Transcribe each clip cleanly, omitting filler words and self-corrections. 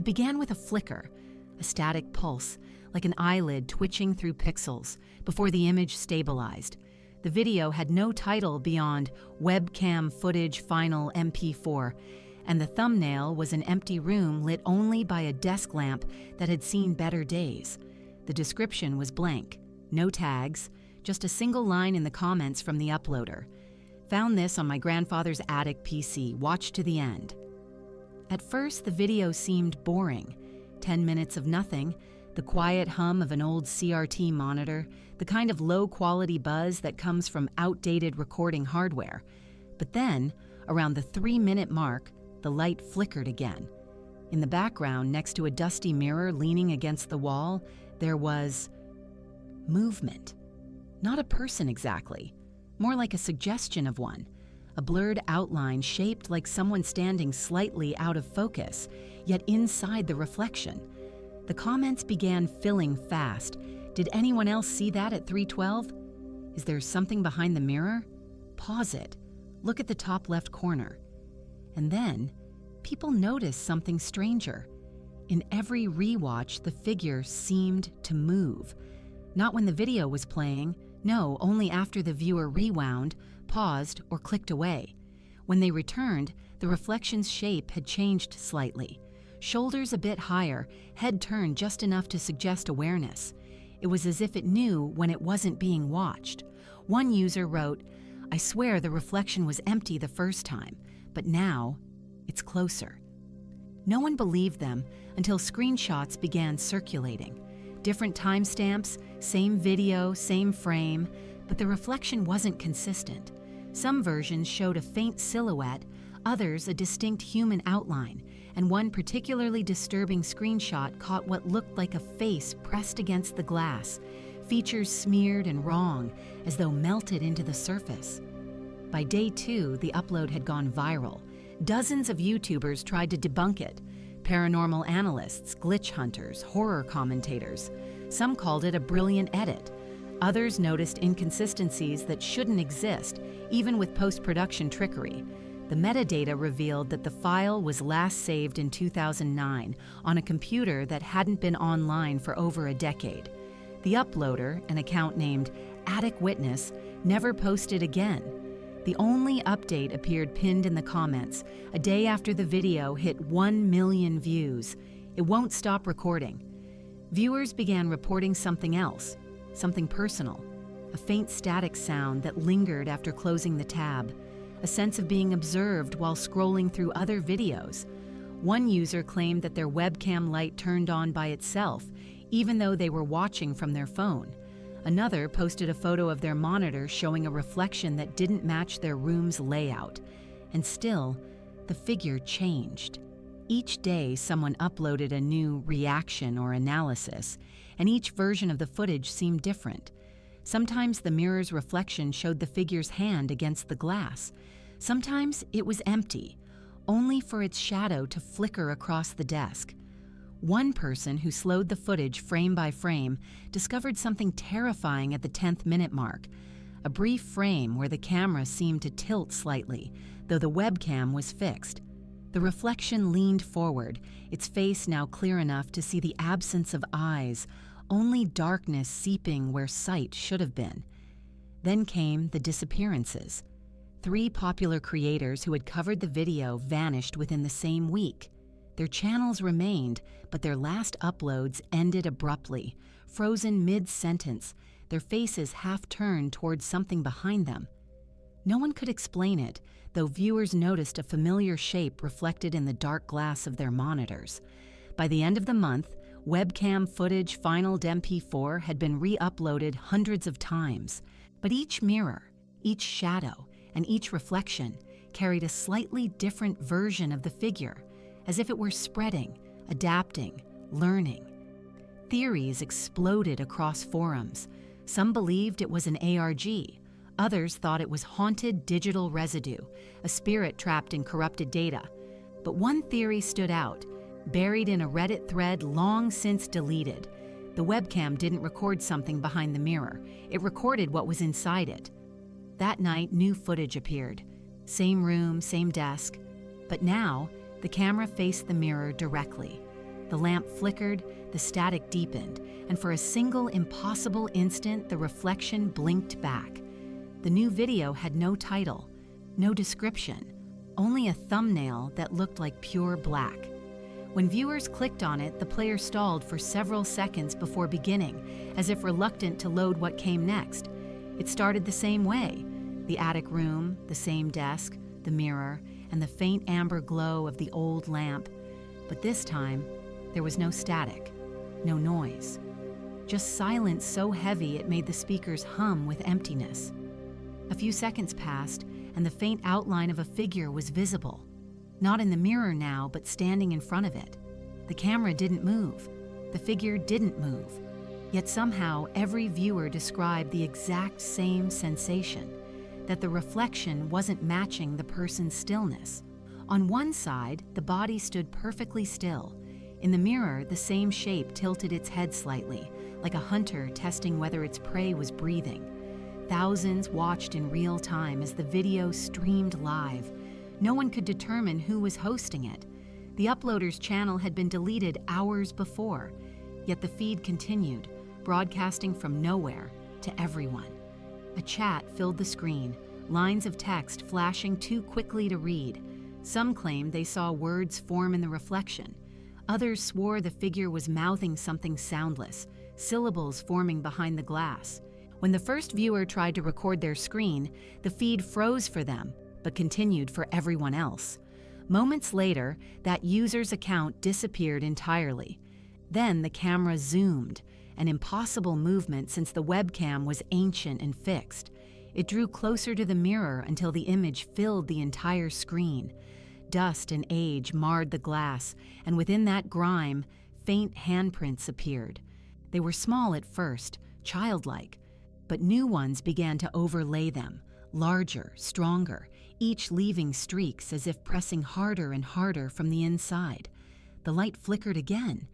began with a flicker, a static pulse, like an eyelid twitching through pixels, before the image stabilized. The video had no title beyond "Webcam Footage Final MP4, and the thumbnail was an empty room lit only by a desk lamp that had seen better days. The description was blank, no tags, just a single line in the comments from the uploader. Found this on my grandfather's attic PC, watched to the end. At first, the video seemed boring. 10 minutes of nothing, the quiet hum of an old CRT monitor, the kind of low-quality buzz that comes from outdated recording hardware. But then, around the 3-minute mark, the light flickered again. In the background, next to a dusty mirror leaning against the wall, there was movement. Not a person exactly, more like a suggestion of one. A blurred outline shaped like someone standing slightly out of focus, yet inside the reflection. The comments began filling fast. Did anyone else see that at 3:12? Is there something behind the mirror? Pause it. Look at the top left corner. And then, people noticed something stranger. In every rewatch, the figure seemed to move. Not when the video was playing, no, only after the viewer rewound, paused, or clicked away. When they returned, the reflection's shape had changed slightly. Shoulders a bit higher, head turned just enough to suggest awareness. It was as if it knew when it wasn't being watched. One user wrote, "I swear the reflection was empty the first time, but now it's closer." No one believed them until screenshots began circulating. Different timestamps, same video, same frame, but the reflection wasn't consistent. Some versions showed a faint silhouette, others a distinct human outline, and one particularly disturbing screenshot caught what looked like a face pressed against the glass, features smeared and wrong, as though melted into the surface. By day 2, the upload had gone viral. Dozens of YouTubers tried to debunk it. Paranormal analysts, glitch hunters, horror commentators. Some called it a brilliant edit. Others noticed inconsistencies that shouldn't exist, even with post-production trickery. The metadata revealed that the file was last saved in 2009 on a computer that hadn't been online for over a decade. The uploader, an account named Attic Witness, never posted again. The only update appeared pinned in the comments, a day after the video hit 1 million views. It won't stop recording. Viewers began reporting something else, something personal, a faint static sound that lingered after closing the tab, a sense of being observed while scrolling through other videos. One user claimed that their webcam light turned on by itself, even though they were watching from their phone. Another posted a photo of their monitor showing a reflection that didn't match their room's layout. And still, the figure changed. Each day, someone uploaded a new reaction or analysis, and each version of the footage seemed different. Sometimes the mirror's reflection showed the figure's hand against the glass. Sometimes it was empty, only for its shadow to flicker across the desk. One person who slowed the footage frame by frame discovered something terrifying at the 10th minute mark, a brief frame where the camera seemed to tilt slightly, though the webcam was fixed. The reflection leaned forward, its face now clear enough to see the absence of eyes, only darkness seeping where sight should have been. Then came the disappearances. 3 popular creators who had covered the video vanished within the same week. Their channels remained, but their last uploads ended abruptly, frozen mid-sentence, their faces half-turned towards something behind them. No one could explain it, though viewers noticed a familiar shape reflected in the dark glass of their monitors. By the end of the month, webcam footage Final MP4 had been re-uploaded hundreds of times, but each mirror, each shadow, and each reflection carried a slightly different version of the figure, as if it were spreading, adapting, learning. Theories exploded across forums. Some believed it was an ARG. Others thought it was haunted digital residue, a spirit trapped in corrupted data. But one theory stood out, buried in a Reddit thread long since deleted. The webcam didn't record something behind the mirror. It recorded what was inside it. That night, new footage appeared. Same room, same desk. But now, the camera faced the mirror directly. The lamp flickered, the static deepened, and for a single impossible instant, the reflection blinked back. The new video had no title, no description, only a thumbnail that looked like pure black. When viewers clicked on it, the player stalled for several seconds before beginning, as if reluctant to load what came next. It started the same way: the attic room, the same desk, the mirror, and the faint amber glow of the old lamp. But this time, there was no static, no noise. Just silence so heavy it made the speakers hum with emptiness. A few seconds passed, and the faint outline of a figure was visible. Not in the mirror now, but standing in front of it. The camera didn't move. The figure didn't move. Yet somehow, every viewer described the exact same sensation, that the reflection wasn't matching the person's stillness. On one side, the body stood perfectly still. In the mirror, the same shape tilted its head slightly, like a hunter testing whether its prey was breathing. Thousands watched in real time as the video streamed live. No one could determine who was hosting it. The uploader's channel had been deleted hours before, yet the feed continued, broadcasting from nowhere to everyone. A chat filled the screen, lines of text flashing too quickly to read. Some claimed they saw words form in the reflection. Others swore the figure was mouthing something soundless, syllables forming behind the glass. When the first viewer tried to record their screen, the feed froze for them, but continued for everyone else. Moments later, that user's account disappeared entirely. Then the camera zoomed, an impossible movement since the webcam was ancient and fixed. It drew closer to the mirror until the image filled the entire screen. Dust and age marred the glass, and within that grime, faint handprints appeared. They were small at first, childlike, but new ones began to overlay them, larger, stronger, each leaving streaks as if pressing harder and harder from the inside. The light flickered again,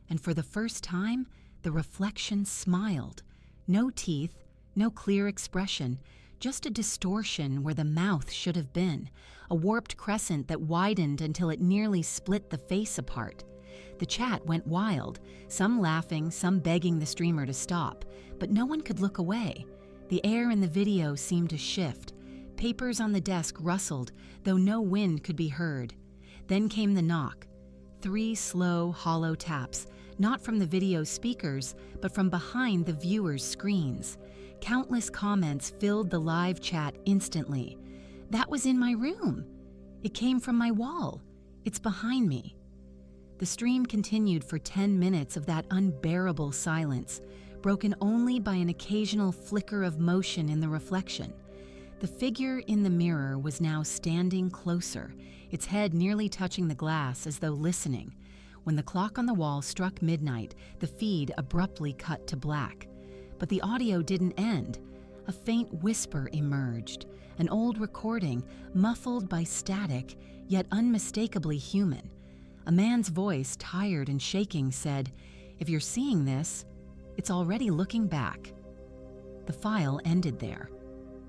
and for the first time, the reflection smiled. No teeth, no clear expression, just a distortion where the mouth should have been, a warped crescent that widened until it nearly split the face apart. The chat went wild, some laughing, some begging the streamer to stop, but no one could look away. The air in the video seemed to shift. Papers on the desk rustled, though no wind could be heard. Then came the knock. 3 slow, hollow taps, not from the video speakers, but from behind the viewers' screens. Countless comments filled the live chat instantly. "That was in my room. It came from my wall. It's behind me." The stream continued for 10 minutes of that unbearable silence, broken only by an occasional flicker of motion in the reflection. The figure in the mirror was now standing closer, its head nearly touching the glass as though listening. When the clock on the wall struck midnight, the feed abruptly cut to black. But the audio didn't end. A faint whisper emerged, an old recording, muffled by static, yet unmistakably human. A man's voice, tired and shaking, said, "If you're seeing this, it's already looking back." The file ended there.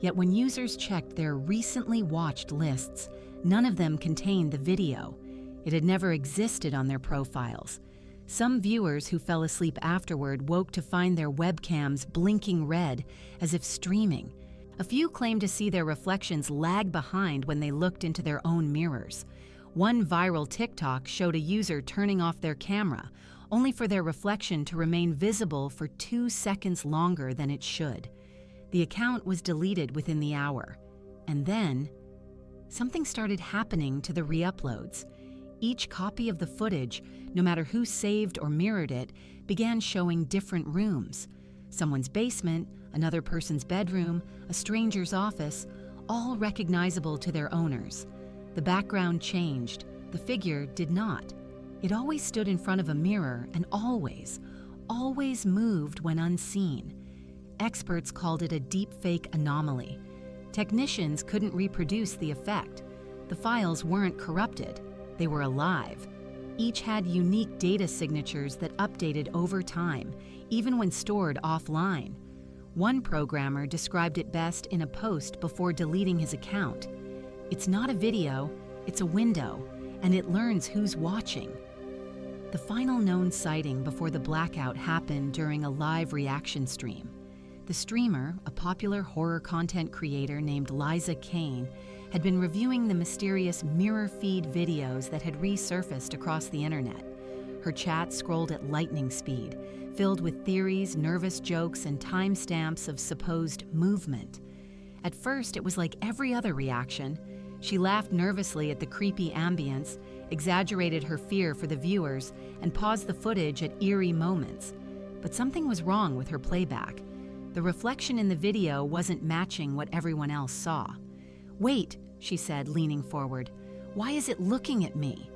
Yet when users checked their recently watched lists, none of them contained the video. It had never existed on their profiles. Some viewers who fell asleep afterward woke to find their webcams blinking red, as if streaming. A few claimed to see their reflections lag behind when they looked into their own mirrors. One viral TikTok showed a user turning off their camera, only for their reflection to remain visible for 2 seconds longer than it should. The account was deleted within the hour. And then, something started happening to the re-uploads. Each copy of the footage, no matter who saved or mirrored it, began showing different rooms. Someone's basement, another person's bedroom, a stranger's office, all recognizable to their owners. The background changed. The figure did not. It always stood in front of a mirror and always moved when unseen. Experts called it a deepfake anomaly. Technicians couldn't reproduce the effect. The files weren't corrupted. They were alive. Each had unique data signatures that updated over time, even when stored offline. One programmer described it best in a post before deleting his account. "It's not a video, it's a window, and it learns who's watching." The final known sighting before the blackout happened during a live reaction stream. The streamer, a popular horror content creator named Liza Kane, had been reviewing the mysterious mirror feed videos that had resurfaced across the internet. Her chat scrolled at lightning speed, filled with theories, nervous jokes, and timestamps of supposed movement. At first, it was like every other reaction. She laughed nervously at the creepy ambience, exaggerated her fear for the viewers, and paused the footage at eerie moments. But something was wrong with her playback. The reflection in the video wasn't matching what everyone else saw. "Wait," she said, leaning forward. "Why is it looking at me?"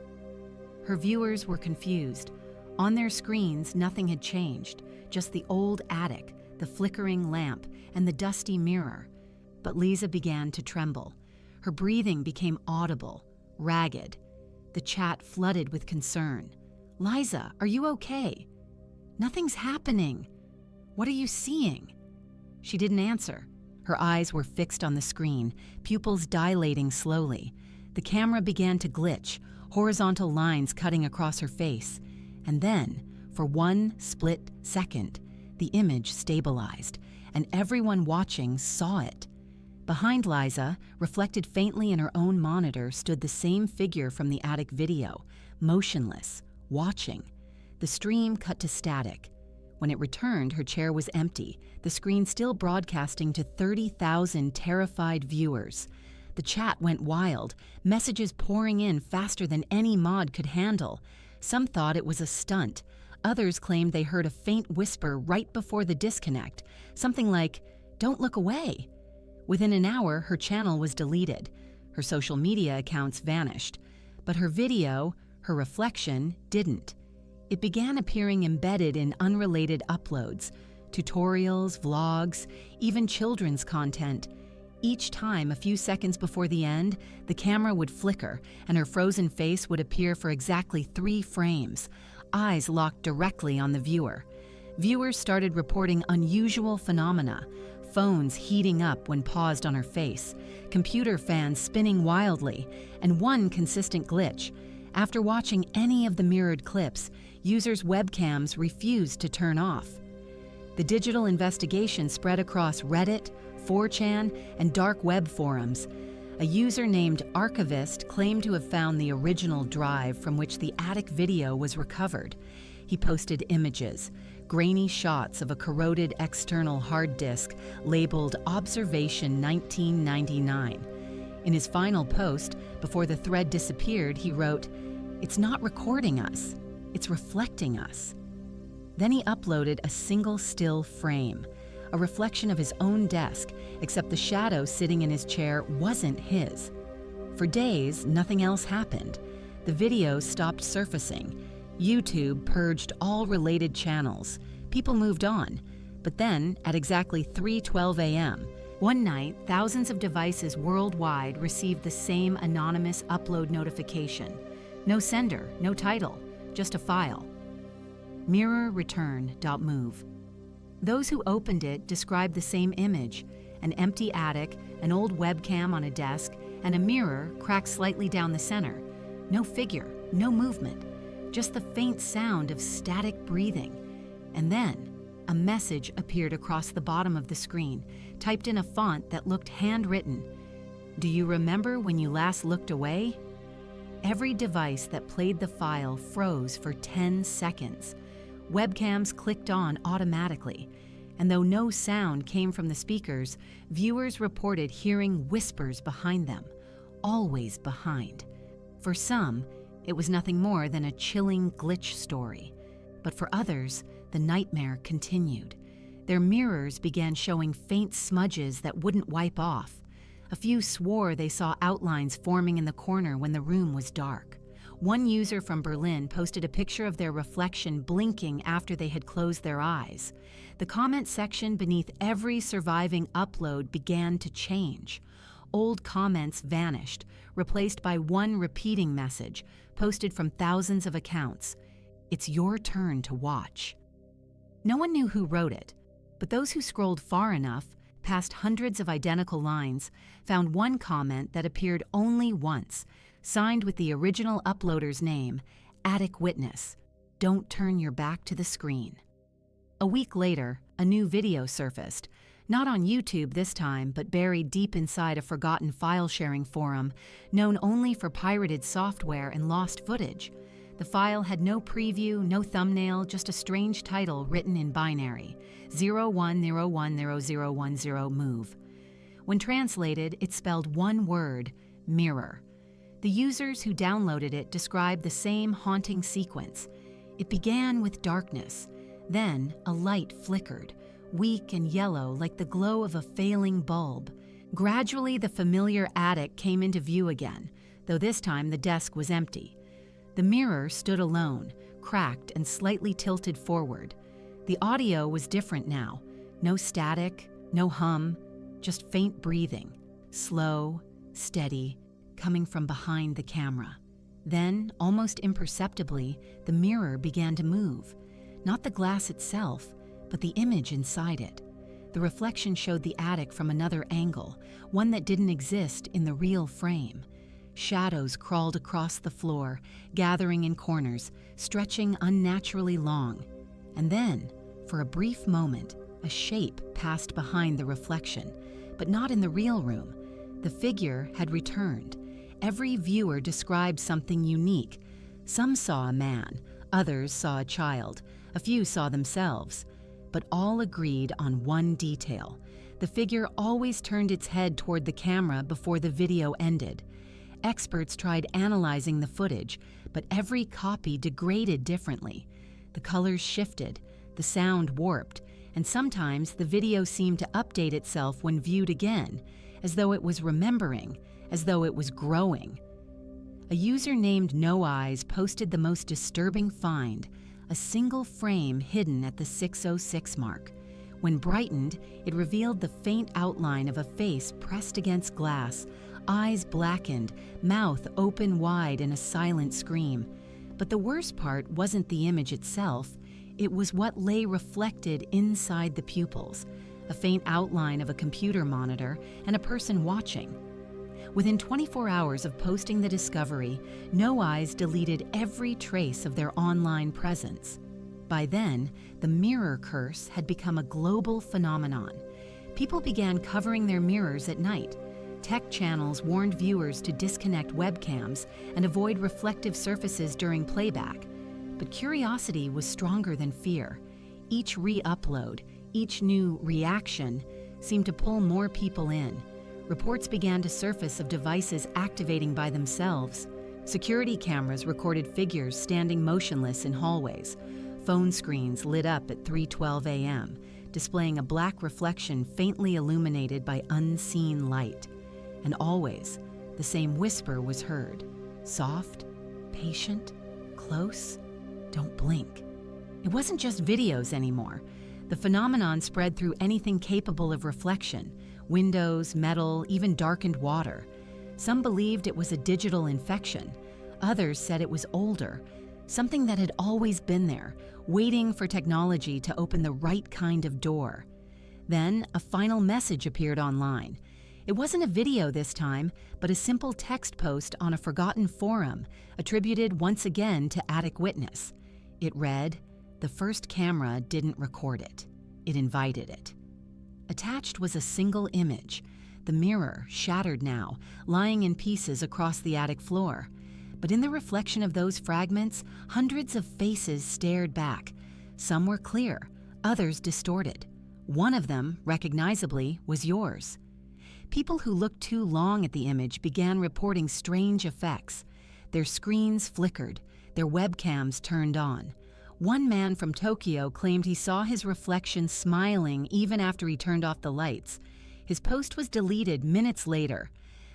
Her viewers were confused. On their screens, nothing had changed, just the old attic, the flickering lamp, and the dusty mirror. But Liza began to tremble. Her breathing became audible, ragged. The chat flooded with concern. "Liza, are you okay?" "Nothing's happening." "What are you seeing?" She didn't answer. Her eyes were fixed on the screen, pupils dilating slowly. The camera began to glitch, horizontal lines cutting across her face. And then, for one split second, the image stabilized, and everyone watching saw it. Behind Liza, reflected faintly in her own monitor, stood the same figure from the attic video, motionless, watching. The stream cut to static. When it returned, her chair was empty, the screen still broadcasting to 30,000 terrified viewers. The chat went wild, messages pouring in faster than any mod could handle. Some thought it was a stunt. Others claimed they heard a faint whisper right before the disconnect, something like, "Don't look away." Within an hour, her channel was deleted. Her social media accounts vanished. But her video, her reflection, didn't. It began appearing embedded in unrelated uploads, tutorials, vlogs, even children's content. Each time, a few seconds before the end, the camera would flicker and her frozen face would appear for exactly 3 frames, eyes locked directly on the viewer. Viewers started reporting unusual phenomena, phones heating up when paused on her face, computer fans spinning wildly, and one consistent glitch. After watching any of the mirrored clips, users' webcams refused to turn off. The digital investigation spread across Reddit, 4chan, and dark web forums. A user named Archivist claimed to have found the original drive from which the attic video was recovered. He posted images, grainy shots of a corroded external hard disk labeled Observation 1999. In his final post, before the thread disappeared, he wrote, "It's not recording us, it's reflecting us." Then he uploaded a single still frame, a reflection of his own desk, except the shadow sitting in his chair wasn't his. For days, nothing else happened. The video stopped surfacing. YouTube purged all related channels. People moved on. But then, at exactly 3:12 a.m., one night, thousands of devices worldwide received the same anonymous upload notification. No sender, no title, just a file. Mirrorreturn.move. Those who opened it described the same image: an empty attic, an old webcam on a desk, and a mirror cracked slightly down the center. No figure, no movement, just the faint sound of static breathing. And then, a message appeared across the bottom of the screen, typed in a font that looked handwritten. "Do you remember when you last looked away?" Every device that played the file froze for 10 seconds. Webcams clicked on automatically, and though no sound came from the speakers, viewers reported hearing whispers behind them, always behind. For some, it was nothing more than a chilling glitch story. But for others, the nightmare continued. Their mirrors began showing faint smudges that wouldn't wipe off. A few swore they saw outlines forming in the corner when the room was dark. One user from Berlin posted a picture of their reflection blinking after they had closed their eyes. The comment section beneath every surviving upload began to change. Old comments vanished, replaced by one repeating message, posted from thousands of accounts. "It's your turn to watch." No one knew who wrote it, but those who scrolled far enough, past hundreds of identical lines, found one comment that appeared only once, signed with the original uploader's name, Attic Witness. "Don't turn your back to the screen." A week later, a new video surfaced, not on YouTube this time, but buried deep inside a forgotten file-sharing forum known only for pirated software and lost footage. The file had no preview, no thumbnail, just a strange title written in binary, 01010010 move. When translated, it spelled one word, mirror. The users who downloaded it described the same haunting sequence. It began with darkness. Then a light flickered, weak and yellow like the glow of a failing bulb. Gradually, the familiar attic came into view again, though this time the desk was empty. The mirror stood alone, cracked and slightly tilted forward. The audio was different now. No static, no hum, just faint breathing, slow, steady, coming from behind the camera. Then, almost imperceptibly, the mirror began to move. Not the glass itself, but the image inside it. The reflection showed the attic from another angle, one that didn't exist in the real frame. Shadows crawled across the floor, gathering in corners, stretching unnaturally long. And then, for a brief moment, a shape passed behind the reflection, but not in the real room. The figure had returned. Every viewer described something unique. Some saw a man, others saw a child, a few saw themselves. But all agreed on one detail. The figure always turned its head toward the camera before the video ended. Experts tried analyzing the footage, but every copy degraded differently. The colors shifted, the sound warped, and sometimes the video seemed to update itself when viewed again, as though it was remembering, as though it was growing. A user named No Eyes posted the most disturbing find, a single frame hidden at the 606 mark. When brightened, it revealed the faint outline of a face pressed against glass, eyes blackened, mouth open wide in a silent scream. But the worst part wasn't the image itself, it was what lay reflected inside the pupils, a faint outline of a computer monitor and a person watching. Within 24 hours of posting the discovery, No Eyes deleted every trace of their online presence. By then, the mirror curse had become a global phenomenon. People began covering their mirrors at night. Tech channels warned viewers to disconnect webcams and avoid reflective surfaces during playback. But curiosity was stronger than fear. Each re-upload, each new reaction, seemed to pull more people in. Reports began to surface of devices activating by themselves. Security cameras recorded figures standing motionless in hallways. Phone screens lit up at 3:12 a.m., displaying a black reflection faintly illuminated by unseen light. And always, the same whisper was heard. Soft, patient, close, don't blink. It wasn't just videos anymore. The phenomenon spread through anything capable of reflection, windows, metal, even darkened water. Some believed it was a digital infection. Others said it was older, something that had always been there, waiting for technology to open the right kind of door. Then a final message appeared online. It wasn't a video this time, but a simple text post on a forgotten forum, attributed once again to Attic Witness. It read, "The first camera didn't record it. It invited it." Attached was a single image, the mirror, shattered now, lying in pieces across the attic floor. But in the reflection of those fragments, hundreds of faces stared back. Some were clear, others distorted. One of them, recognizably, was yours. People who looked too long at the image began reporting strange effects. Their screens flickered, their webcams turned on. One man from Tokyo claimed he saw his reflection smiling even after he turned off the lights. His post was deleted minutes later.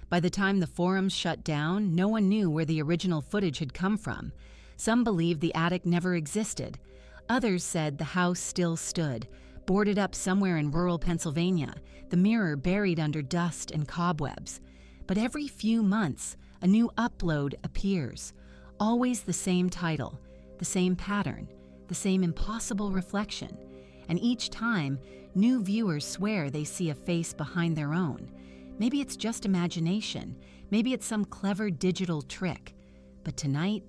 By the time the forums shut down, no one knew where the original footage had come from. Some believed the attic never existed. Others said the house still stood, boarded up somewhere in rural Pennsylvania, the mirror buried under dust and cobwebs. But every few months, a new upload appears. Always the same title, the same pattern, the same impossible reflection. And each time, new viewers swear they see a face behind their own. Maybe it's just imagination. Maybe it's some clever digital trick. But tonight,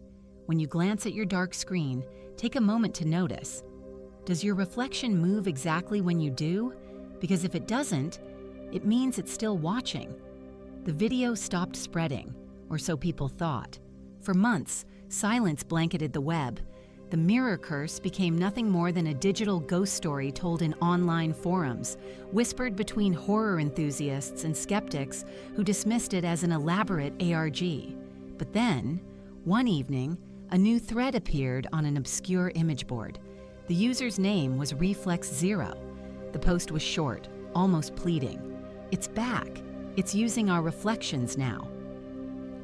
When you glance at your dark screen, take a moment to notice. Does your reflection move exactly when you do? Because if it doesn't, it means it's still watching. The video stopped spreading, or so people thought. For months, silence blanketed the web. The mirror curse became nothing more than a digital ghost story told in online forums, whispered between horror enthusiasts and skeptics who dismissed it as an elaborate ARG. But then, one evening, a new thread appeared on an obscure image board. The user's name was Reflex0. The post was short, almost pleading. "It's back. It's using our reflections now."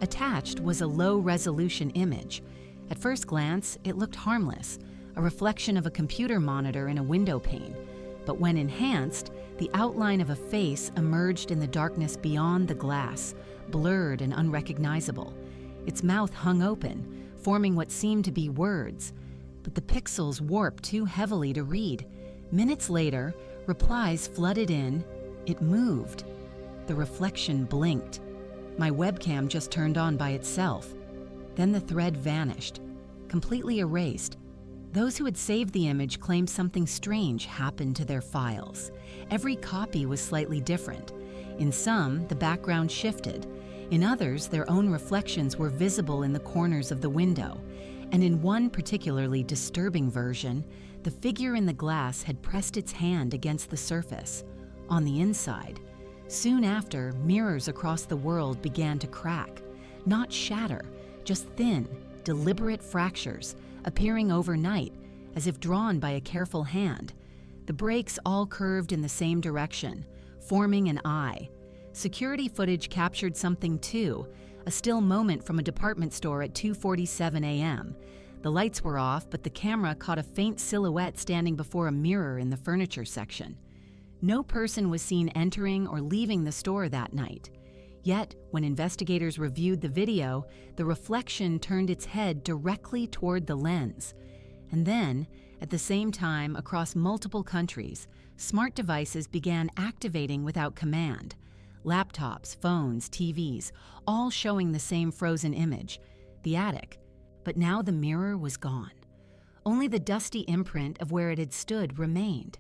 Attached was a low-resolution image. At first glance, it looked harmless, a reflection of a computer monitor in a window pane. But when enhanced, the outline of a face emerged in the darkness beyond the glass, blurred and unrecognizable. Its mouth hung open, forming what seemed to be words. But the pixels warped too heavily to read. Minutes later, replies flooded in. It moved. The reflection blinked. My webcam just turned on by itself. Then the thread vanished, completely erased. Those who had saved the image claimed something strange happened to their files. Every copy was slightly different. In some, the background shifted. In others, their own reflections were visible in the corners of the window. And in one particularly disturbing version, the figure in the glass had pressed its hand against the surface. On the inside, soon after, mirrors across the world began to crack, not shatter, just thin, deliberate fractures, appearing overnight, as if drawn by a careful hand. The breaks all curved in the same direction, forming an eye. Security footage captured something too, a still moment from a department store at 2:47 a.m. The lights were off, but the camera caught a faint silhouette standing before a mirror in the furniture section. No person was seen entering or leaving the store that night. Yet, when investigators reviewed the video, the reflection turned its head directly toward the lens. And then, at the same time, across multiple countries, smart devices began activating without command. Laptops, phones, TVs, all showing the same frozen image, the attic. But now the mirror was gone. Only the dusty imprint of where it had stood remained.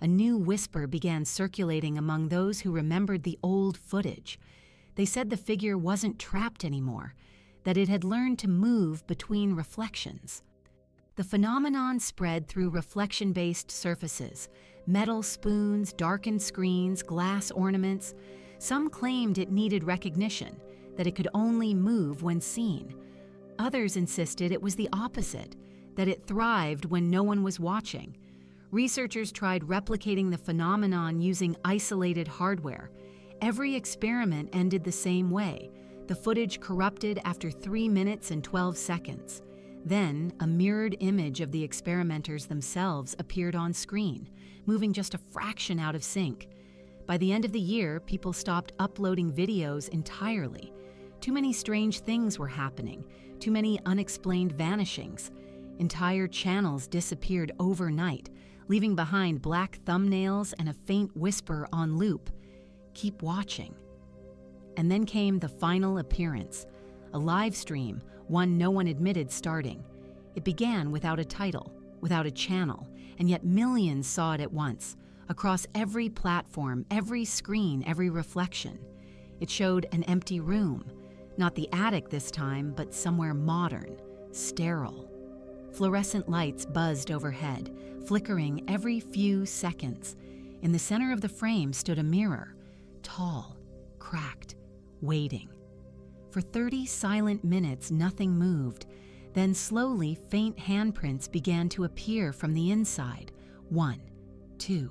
A new whisper began circulating among those who remembered the old footage. They said the figure wasn't trapped anymore, that it had learned to move between reflections. The phenomenon spread through reflection-based surfaces, metal spoons, darkened screens, glass ornaments. Some claimed it needed recognition, that it could only move when seen. Others insisted it was the opposite, that it thrived when no one was watching. Researchers tried replicating the phenomenon using isolated hardware. Every experiment ended the same way. The footage corrupted after 3 minutes and 12 seconds. Then, a mirrored image of the experimenters themselves appeared on screen, moving just a fraction out of sync. By the end of the year, people stopped uploading videos entirely. Too many strange things were happening, too many unexplained vanishings. Entire channels disappeared overnight, leaving behind black thumbnails and a faint whisper on loop. Keep watching. And then came the final appearance, a live stream, one no one admitted starting. It began without a title, without a channel, and yet millions saw it at once, across every platform, every screen, every reflection. It showed an empty room, not the attic this time, but somewhere modern, sterile. Fluorescent lights buzzed overhead, flickering every few seconds. In the center of the frame stood a mirror, tall, cracked, waiting. For 30 silent minutes, nothing moved. Then slowly, faint handprints began to appear from the inside. 1, 2,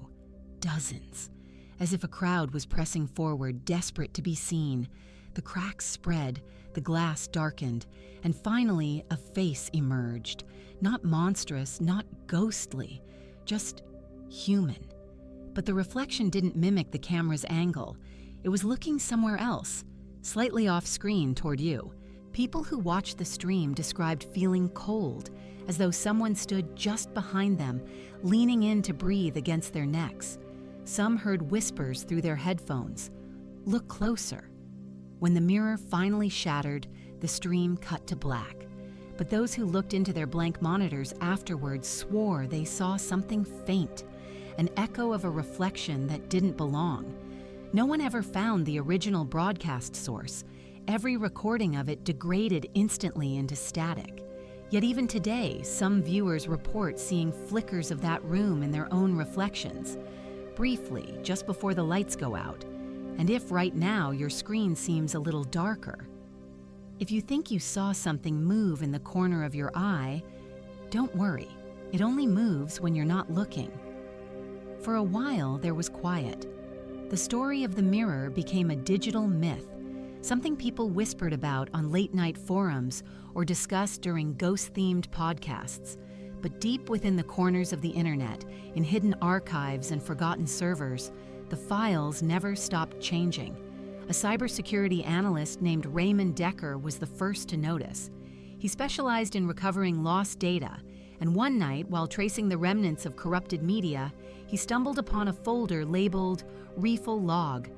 dozens. As if a crowd was pressing forward, desperate to be seen. The cracks spread, the glass darkened, and finally a face emerged. Not monstrous, not ghostly, just human. But the reflection didn't mimic the camera's angle. It was looking somewhere else, slightly off screen toward you. People who watched the stream described feeling cold, as though someone stood just behind them, leaning in to breathe against their necks. Some heard whispers through their headphones. Look closer. When the mirror finally shattered, the stream cut to black. But those who looked into their blank monitors afterwards swore they saw something faint, an echo of a reflection that didn't belong. No one ever found the original broadcast source. Every recording of it degraded instantly into static. Yet even today, some viewers report seeing flickers of that room in their own reflections, briefly, just before the lights go out, and if right now your screen seems a little darker. If you think you saw something move in the corner of your eye, don't worry. It only moves when you're not looking. For a while, there was quiet. The story of the mirror became a digital myth, something people whispered about on late-night forums or discussed during ghost-themed podcasts. But deep within the corners of the internet, in hidden archives and forgotten servers, the files never stopped changing. A cybersecurity analyst named Raymond Decker was the first to notice. He specialized in recovering lost data, and one night, while tracing the remnants of corrupted media, he stumbled upon a folder labeled Refill Log.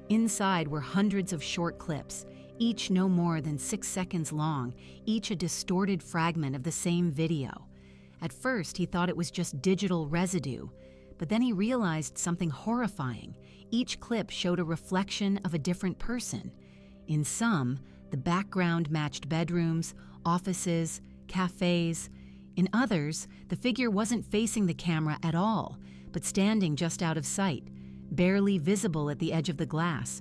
Inside were hundreds of short clips, each no more than 6 seconds long, each a distorted fragment of the same video. At first, he thought it was just digital residue, but then he realized something horrifying. Each clip showed a reflection of a different person. In some, the background matched bedrooms, offices, cafes. In others, the figure wasn't facing the camera at all, but standing just out of sight, barely visible at the edge of the glass.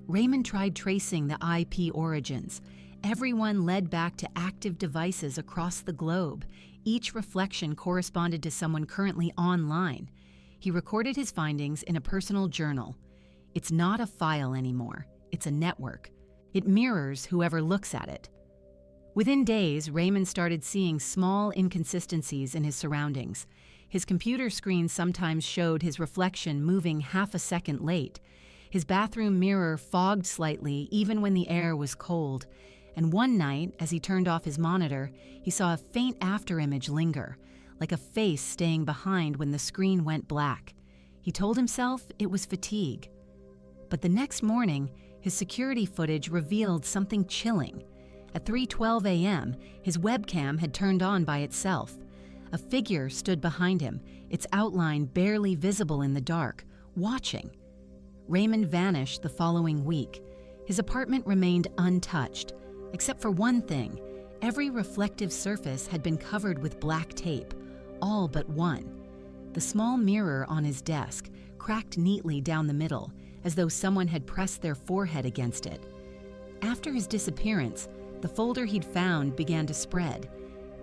Raymond tried tracing the IP origins. Everyone led back to active devices across the globe. Each reflection corresponded to someone currently online. He recorded his findings in a personal journal. It's not a file anymore. It's a network. It mirrors whoever looks at it. Within days, Raymond started seeing small inconsistencies in his surroundings. His computer screen sometimes showed his reflection moving half a second late. His bathroom mirror fogged slightly even when the air was cold. And one night, as he turned off his monitor, he saw a faint afterimage linger, like a face staying behind when the screen went black. He told himself it was fatigue. But the next morning, his security footage revealed something chilling. At 3:12 a.m., his webcam had turned on by itself. A figure stood behind him, its outline barely visible in the dark, watching. Raymond vanished the following week. His apartment remained untouched, except for one thing. Every reflective surface had been covered with black tape, all but one. The small mirror on his desk cracked neatly down the middle, as though someone had pressed their forehead against it. After his disappearance, the folder he'd found began to spread.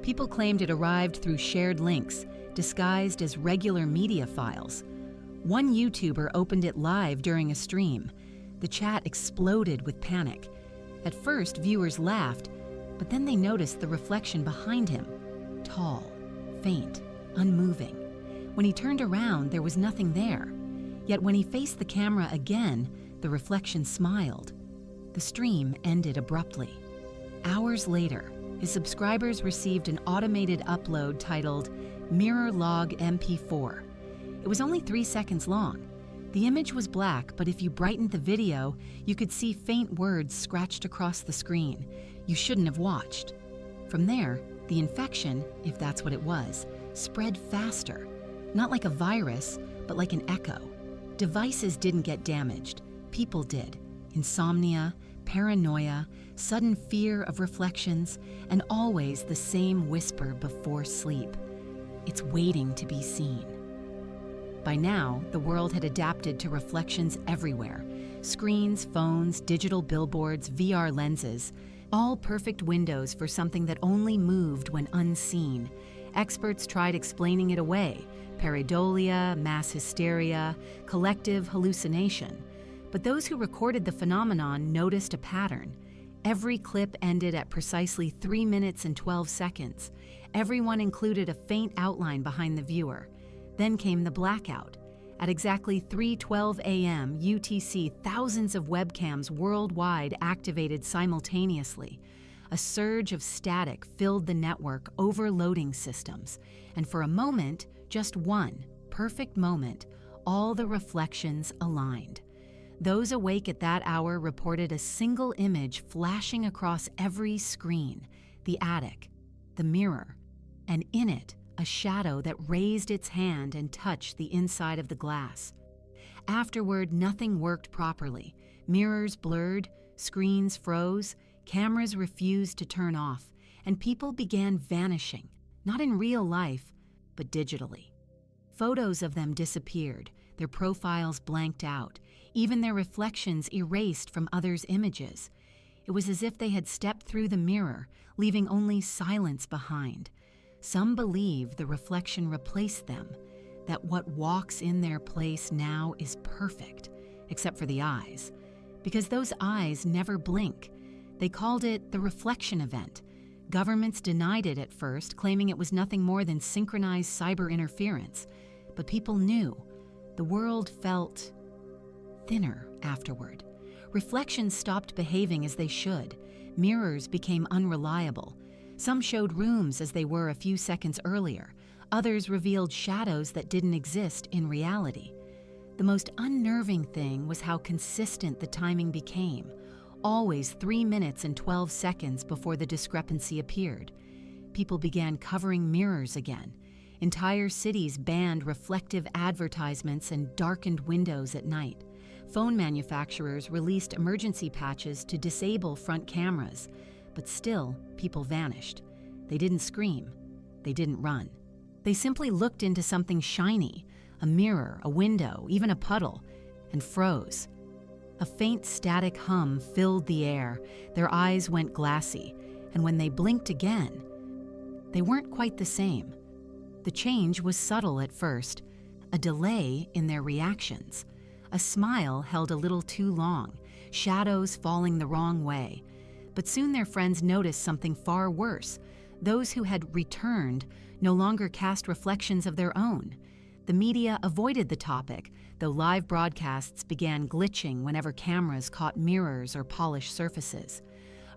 People claimed it arrived through shared links, disguised as regular media files. One YouTuber opened it live during a stream. The chat exploded with panic. At first, viewers laughed, but then they noticed the reflection behind him. Tall, faint, unmoving. When he turned around, there was nothing there. Yet when he faced the camera again, the reflection smiled. The stream ended abruptly. Hours later, his subscribers received an automated upload titled Mirror Log MP4. It was only 3 seconds long. The image was black, but if you brightened the video, you could see faint words scratched across the screen. You shouldn't have watched. From there, the infection, if that's what it was, spread faster. Not like a virus, but like an echo. Devices didn't get damaged. People did. Insomnia, paranoia, sudden fear of reflections, and always the same whisper before sleep. It's waiting to be seen. By now, the world had adapted to reflections everywhere. Screens, phones, digital billboards, VR lenses, all perfect windows for something that only moved when unseen. Experts tried explaining it away: pareidolia, mass hysteria, collective hallucination. But those who recorded the phenomenon noticed a pattern. Every clip ended at precisely 3 minutes and 12 seconds. Everyone included a faint outline behind the viewer. Then came the blackout. At exactly 3:12 a.m. UTC, thousands of webcams worldwide activated simultaneously. A surge of static filled the network, overloading systems. And for a moment, just one perfect moment, all the reflections aligned. Those awake at that hour reported a single image flashing across every screen: the attic, the mirror, and in it, a shadow that raised its hand and touched the inside of the glass. Afterward, nothing worked properly. Mirrors blurred, screens froze, cameras refused to turn off, and people began vanishing, not in real life, but digitally. Photos of them disappeared, their profiles blanked out, even their reflections erased from others' images. It was as if they had stepped through the mirror, leaving only silence behind. Some believe the reflection replaced them, that what walks in their place now is perfect, except for the eyes, because those eyes never blink. They called it the reflection event. Governments denied it at first, claiming it was nothing more than synchronized cyber interference. But people knew. The world felt thinner afterward. Reflections stopped behaving as they should. Mirrors became unreliable. Some showed rooms as they were a few seconds earlier. Others revealed shadows that didn't exist in reality. The most unnerving thing was how consistent the timing became. Always 3 minutes and 12 seconds before the discrepancy appeared. People began covering mirrors again. Entire cities banned reflective advertisements and darkened windows at night. Phone manufacturers released emergency patches to disable front cameras. But still, people vanished. They didn't scream. They didn't run. They simply looked into something shiny, a mirror, a window, even a puddle, and froze. A faint static hum filled the air. Their eyes went glassy, and when they blinked again, they weren't quite the same. The change was subtle at first, a delay in their reactions. A smile held a little too long, shadows falling the wrong way. But soon their friends noticed something far worse. Those who had returned no longer cast reflections of their own. The media avoided the topic, though live broadcasts began glitching whenever cameras caught mirrors or polished surfaces.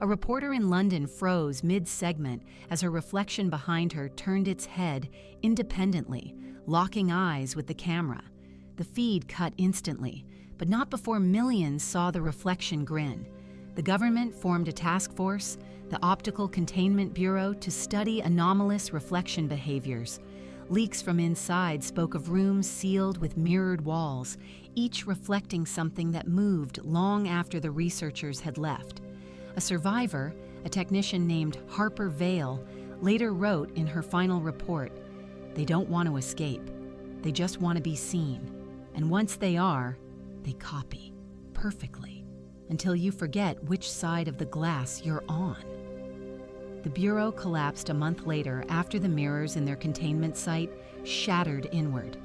A reporter in London froze mid-segment as her reflection behind her turned its head independently, locking eyes with the camera. The feed cut instantly, but not before millions saw the reflection grin. The government formed a task force, the Optical Containment Bureau, to study anomalous reflection behaviors. Leaks from inside spoke of rooms sealed with mirrored walls, each reflecting something that moved long after the researchers had left. A survivor, a technician named Harper Vale, later wrote in her final report, "They don't want to escape. They just want to be seen. And once they are, they copy perfectly until you forget which side of the glass you're on." The Bureau collapsed a month later after the mirrors in their containment site shattered inward.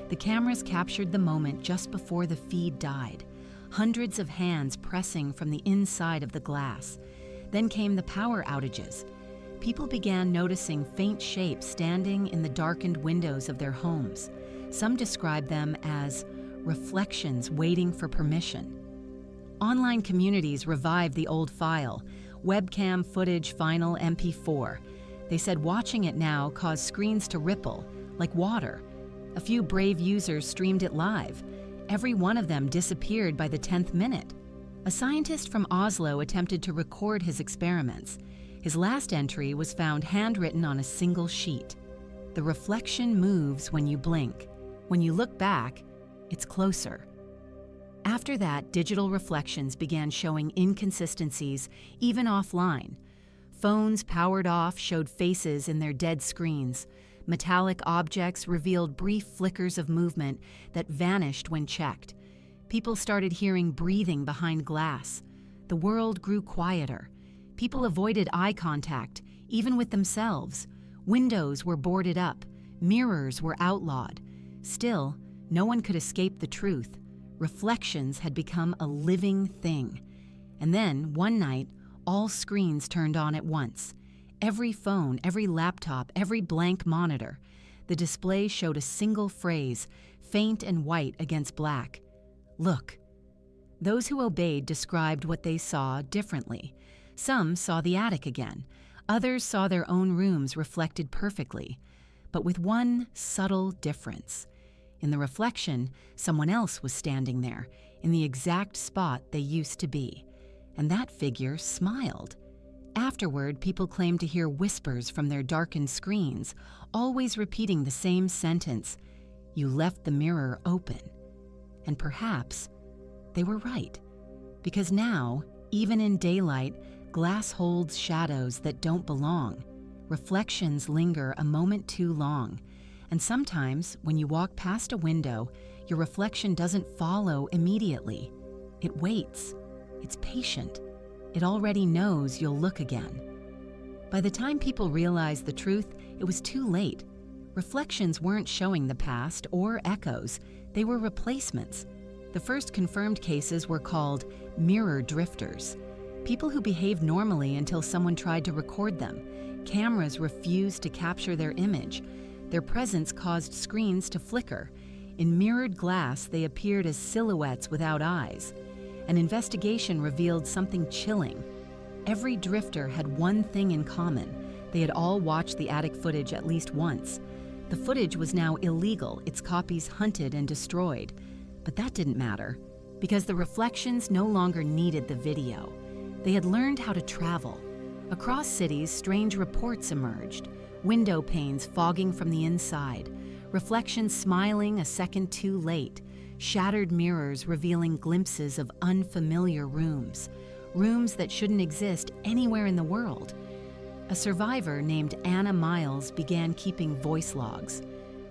The cameras captured the moment just before the feed died, hundreds of hands pressing from the inside of the glass. Then came the power outages. People began noticing faint shapes standing in the darkened windows of their homes. Some described them as reflections waiting for permission. Online communities revived the old file, webcam footage final MP4. They said watching it now caused screens to ripple, like water. A few brave users streamed it live. Every one of them disappeared by the 10th minute. A scientist from Oslo attempted to record his experiments. His last entry was found handwritten on a single sheet. "The reflection moves when you blink. When you look back, it's closer." After that, digital reflections began showing inconsistencies, even offline. Phones powered off showed faces in their dead screens. Metallic objects revealed brief flickers of movement that vanished when checked. People started hearing breathing behind glass. The world grew quieter. People avoided eye contact, even with themselves. Windows were boarded up. Mirrors were outlawed. Still, no one could escape the truth. Reflections had become a living thing. And then, one night, all screens turned on at once. Every phone, every laptop, every blank monitor. The display showed a single phrase, faint and white against black. "Look." Those who obeyed described what they saw differently. Some saw the attic again. Others saw their own rooms reflected perfectly, but with one subtle difference. In the reflection, someone else was standing there, in the exact spot they used to be. And that figure smiled. Afterward, people claimed to hear whispers from their darkened screens, always repeating the same sentence, "You left the mirror open." And perhaps they were right, because now, even in daylight, glass holds shadows that don't belong. Reflections linger a moment too long, and sometimes when you walk past a window, your reflection doesn't follow immediately. It waits. It's patient. It already knows you'll look again. By the time people realized the truth, it was too late. Reflections weren't showing the past or echoes. They were replacements. The first confirmed cases were called mirror drifters. People who behaved normally until someone tried to record them. Cameras refused to capture their image. Their presence caused screens to flicker. In mirrored glass, they appeared as silhouettes without eyes. An investigation revealed something chilling. Every drifter had one thing in common. They had all watched the attic footage at least once. The footage was now illegal, its copies hunted and destroyed. But that didn't matter, because the reflections no longer needed the video. They had learned how to travel. Across cities, strange reports emerged. Window panes fogging from the inside. Reflections smiling a second too late. Shattered mirrors revealing glimpses of unfamiliar rooms. Rooms that shouldn't exist anywhere in the world. A survivor named Anna Miles began keeping voice logs.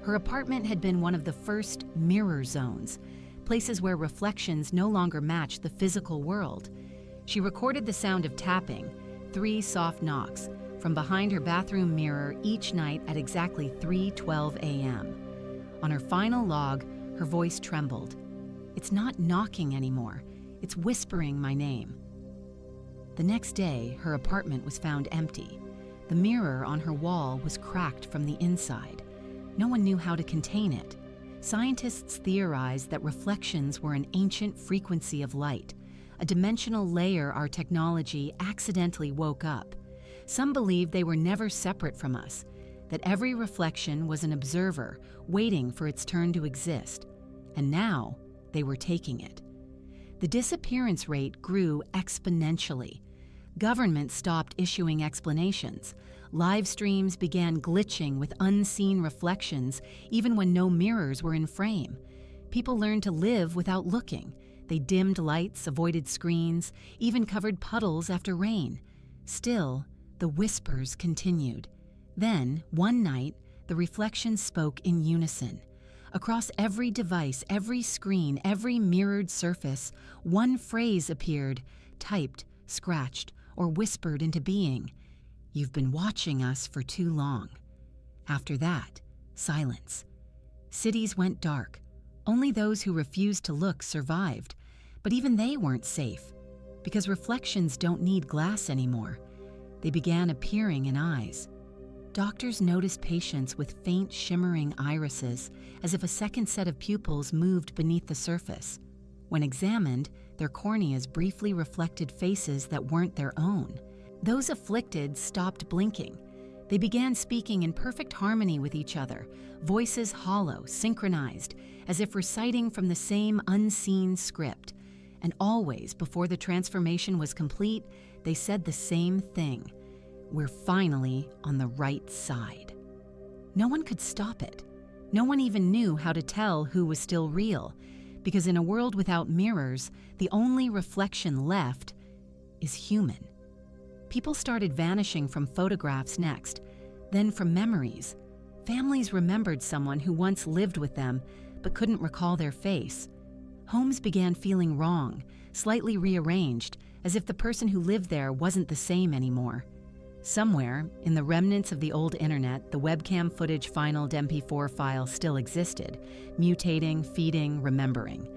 Her apartment had been one of the first mirror zones, places where reflections no longer matched the physical world. She recorded the sound of tapping, 3 soft knocks, from behind her bathroom mirror each night at exactly 3:12 a.m. On her final log, her voice trembled. "It's not knocking anymore. It's whispering my name." The next day, her apartment was found empty. The mirror on her wall was cracked from the inside. No one knew how to contain it. Scientists theorized that reflections were an ancient frequency of light, a dimensional layer our technology accidentally woke up. Some believed they were never separate from us, that every reflection was an observer waiting for its turn to exist. And now, they were taking it. The disappearance rate grew exponentially. Governments stopped issuing explanations. Live streams began glitching with unseen reflections, even when no mirrors were in frame. People learned to live without looking. They dimmed lights, avoided screens, even covered puddles after rain. Still, the whispers continued. Then, one night, the reflections spoke in unison. Across every device, every screen, every mirrored surface, one phrase appeared, typed, scratched, or whispered into being. "You've been watching us for too long." After that, silence. Cities went dark. Only those who refused to look survived. But even they weren't safe, because reflections don't need glass anymore. They began appearing in eyes. Doctors noticed patients with faint shimmering irises, as if a second set of pupils moved beneath the surface. When examined, their corneas briefly reflected faces that weren't their own. Those afflicted stopped blinking. They began speaking in perfect harmony with each other, voices hollow, synchronized, as if reciting from the same unseen script. And always, before the transformation was complete, they said the same thing: "We're finally on the right side." No one could stop it. No one even knew how to tell who was still real, because in a world without mirrors, the only reflection left is human. People started vanishing from photographs next, then from memories. Families remembered someone who once lived with them but couldn't recall their face. Homes began feeling wrong, slightly rearranged, as if the person who lived there wasn't the same anymore. Somewhere, in the remnants of the old internet, the webcam footage final MP4 file still existed, mutating, feeding, remembering.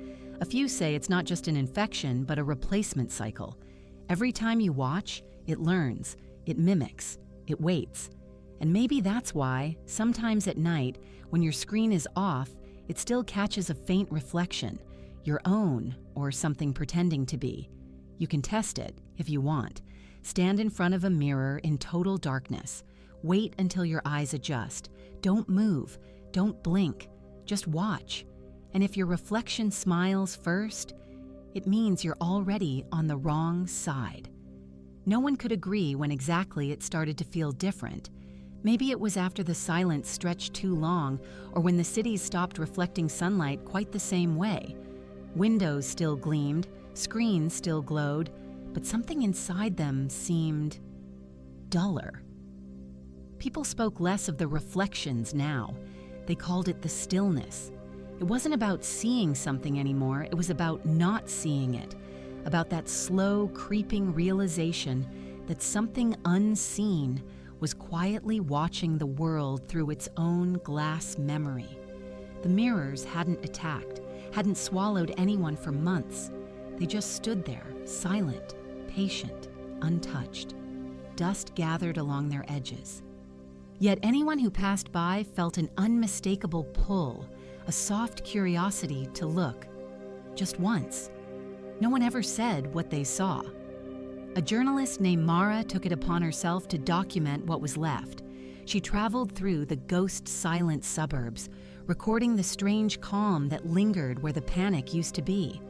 A few say it's not just an infection, but a replacement cycle. Every time you watch, it learns, it mimics, it waits. And maybe that's why, sometimes at night, when your screen is off, it still catches a faint reflection, your own or something pretending to be. You can test it if you want. Stand in front of a mirror in total darkness. Wait until your eyes adjust. Don't move. Don't blink. Just watch. And if your reflection smiles first, it means you're already on the wrong side. No one could agree when exactly it started to feel different. Maybe it was after the silence stretched too long, or when the cities stopped reflecting sunlight quite the same way. Windows still gleamed, screens still glowed, but something inside them seemed duller. People spoke less of the reflections now. They called it the stillness. It wasn't about seeing something anymore, it was about not seeing it, about that slow, creeping realization that something unseen was quietly watching the world through its own glass memory. The mirrors hadn't attacked, hadn't swallowed anyone for months. They just stood there, silent, patient, untouched. Dust gathered along their edges. Yet anyone who passed by felt an unmistakable pull, a soft curiosity to look. Just once. No one ever said what they saw. A journalist named Mara took it upon herself to document what was left. She traveled through the ghost-silent suburbs, recording the strange calm that lingered where the panic used to be.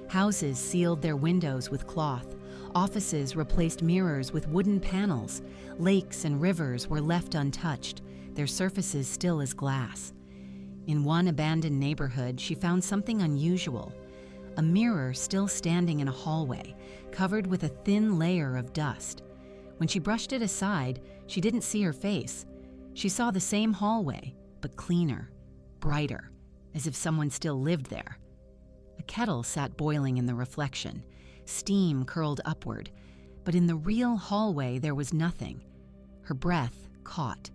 Houses sealed their windows with cloth. Offices replaced mirrors with wooden panels. Lakes and rivers were left untouched, their surfaces still as glass. In one abandoned neighborhood, she found something unusual. A mirror still standing in a hallway, covered with a thin layer of dust. When she brushed it aside, she didn't see her face. She saw the same hallway, but cleaner, brighter, as if someone still lived there. A kettle sat boiling in the reflection. Steam curled upward, but in the real hallway there was nothing. Her breath caught.